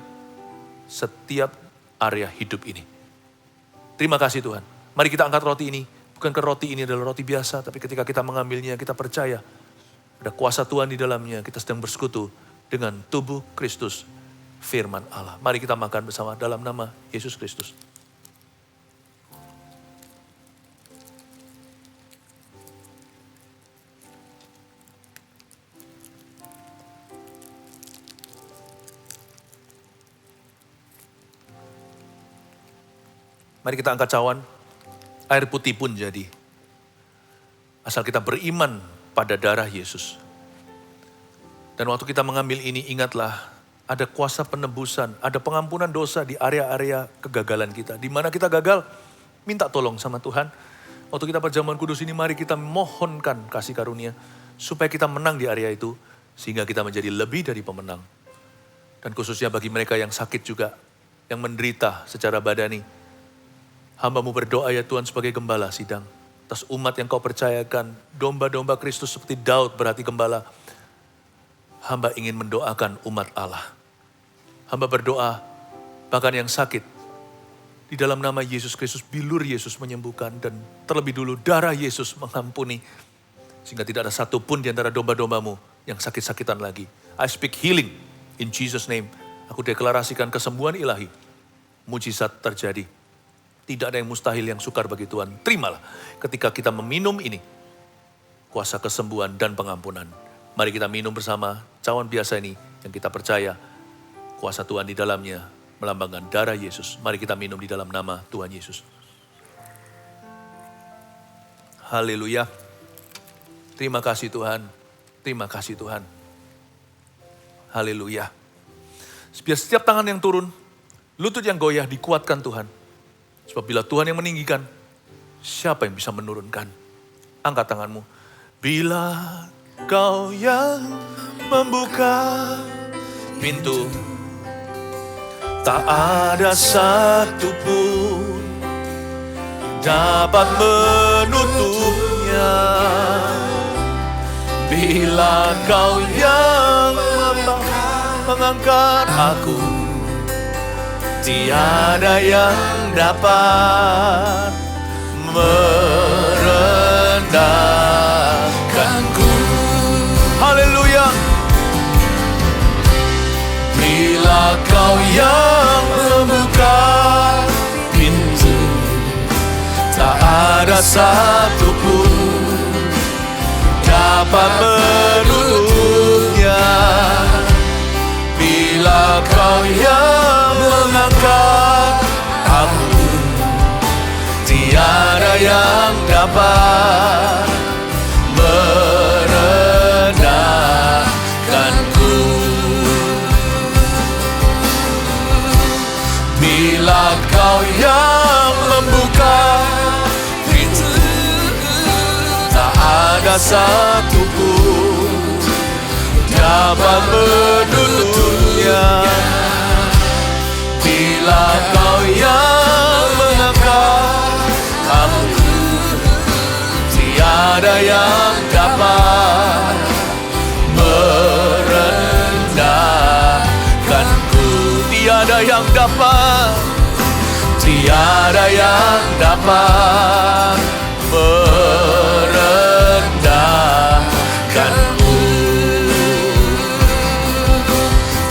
Speaker 3: area hidup ini. Terima kasih Tuhan. Mari kita angkat roti ini. Bukankah roti ini adalah roti biasa, tapi ketika kita mengambilnya, kita percaya ada kuasa Tuhan di dalamnya. Kita sedang bersekutu dengan tubuh Kristus, firman Allah. Mari kita makan bersama dalam nama Yesus Kristus. Mari kita angkat cawan, air putih pun jadi. Asal kita beriman pada darah Yesus. Dan waktu kita mengambil ini, ingatlah ada kuasa penebusan, ada pengampunan dosa di area-area kegagalan kita. Di mana kita gagal, minta tolong sama Tuhan. Waktu kita perjamuan kudus ini, mari kita mohonkan kasih karunia supaya kita menang di area itu, sehingga kita menjadi lebih dari pemenang. Dan khususnya bagi mereka yang sakit juga, yang menderita secara badani, hamba-Mu berdoa ya Tuhan sebagai gembala sidang. Atas umat yang Kau percayakan, domba-domba Kristus seperti Daud berarti gembala. Hamba ingin mendoakan umat Allah. Hamba berdoa, bahkan yang sakit, di dalam nama Yesus Kristus, bilur Yesus menyembuhkan. Dan terlebih dulu darah Yesus mengampuni. Sehingga tidak ada satupun di antara domba-domba-Mu yang sakit-sakitan lagi. I speak healing in Jesus' name. Aku deklarasikan kesembuhan ilahi. Mujizat terjadi. Tidak ada yang mustahil yang sukar bagi Tuhan. Terimalah ketika kita meminum ini. Kuasa kesembuhan dan pengampunan. Mari kita minum bersama cawan biasa ini yang kita percaya. Kuasa Tuhan di dalamnya melambangkan darah Yesus. Mari kita minum di dalam nama Tuhan Yesus. Haleluya. Terima kasih Tuhan. Terima kasih Tuhan. Haleluya. Biar setiap tangan yang turun, lutut yang goyah dikuatkan Tuhan. Sebab bila Tuhan yang meninggikan, siapa yang bisa menurunkan? Angkat tanganmu. Bila Kau yang membuka pintu, tak ada satupun dapat menutupnya. Bila Kau yang mengangkat aku, tiada yang dapat merendahkanku. Haleluya. Bila Kau yang membuka pintu, tak ada satupun dapat menutupnya. Bila Kau yang mengangkat aku, tiada yang dapat merendahkanku. Bila Kau yang membuka pintu, tak ada satupun dapat menutupnya. Bila Kau yang mengangkat yang dapat merendahkanku. Tiada yang dapat, tiada yang dapat merendahkanku.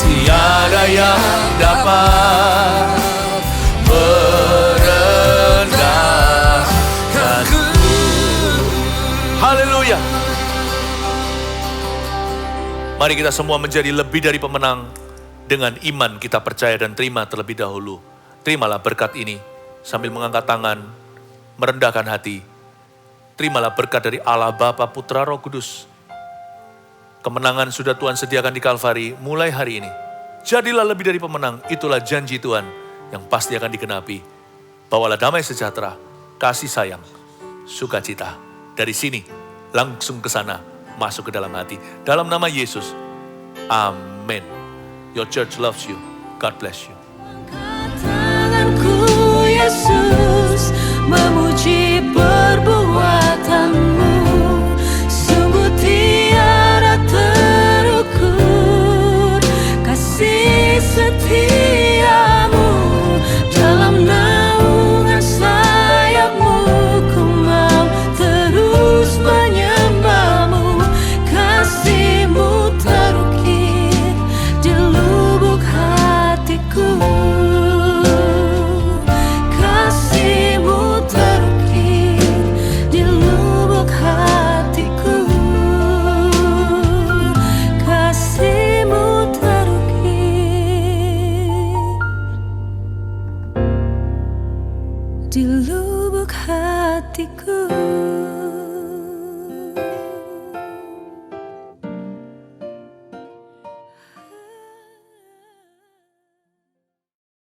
Speaker 3: Tiada yang dapat merendahkanku. Haleluya. Mari kita semua menjadi lebih dari pemenang. Dengan iman kita percaya dan terima terlebih dahulu. Terimalah berkat ini sambil mengangkat tangan, merendahkan hati. Terimalah berkat dari Allah Bapa, Putra, Roh Kudus. Kemenangan sudah Tuhan sediakan di Kalvari mulai hari ini. Jadilah lebih dari pemenang, itulah janji Tuhan yang pasti akan digenapi. Bawalah damai sejahtera, kasih sayang, sukacita. Dari sini langsung ke sana, masuk ke dalam hati. Dalam nama Yesus, amin. Your church loves you. God bless you.
Speaker 5: Tanganku Yesus memuji perbuatanmu, sungguh tiada terukur kasih setiamu. Dalam naungan sayapmu ku mau terus menyembahmu. Kasihmu terukir di lubuk hatiku. Kasihmu terukir di lubuk hatiku. Kasihmu terukir di lubuk hatiku.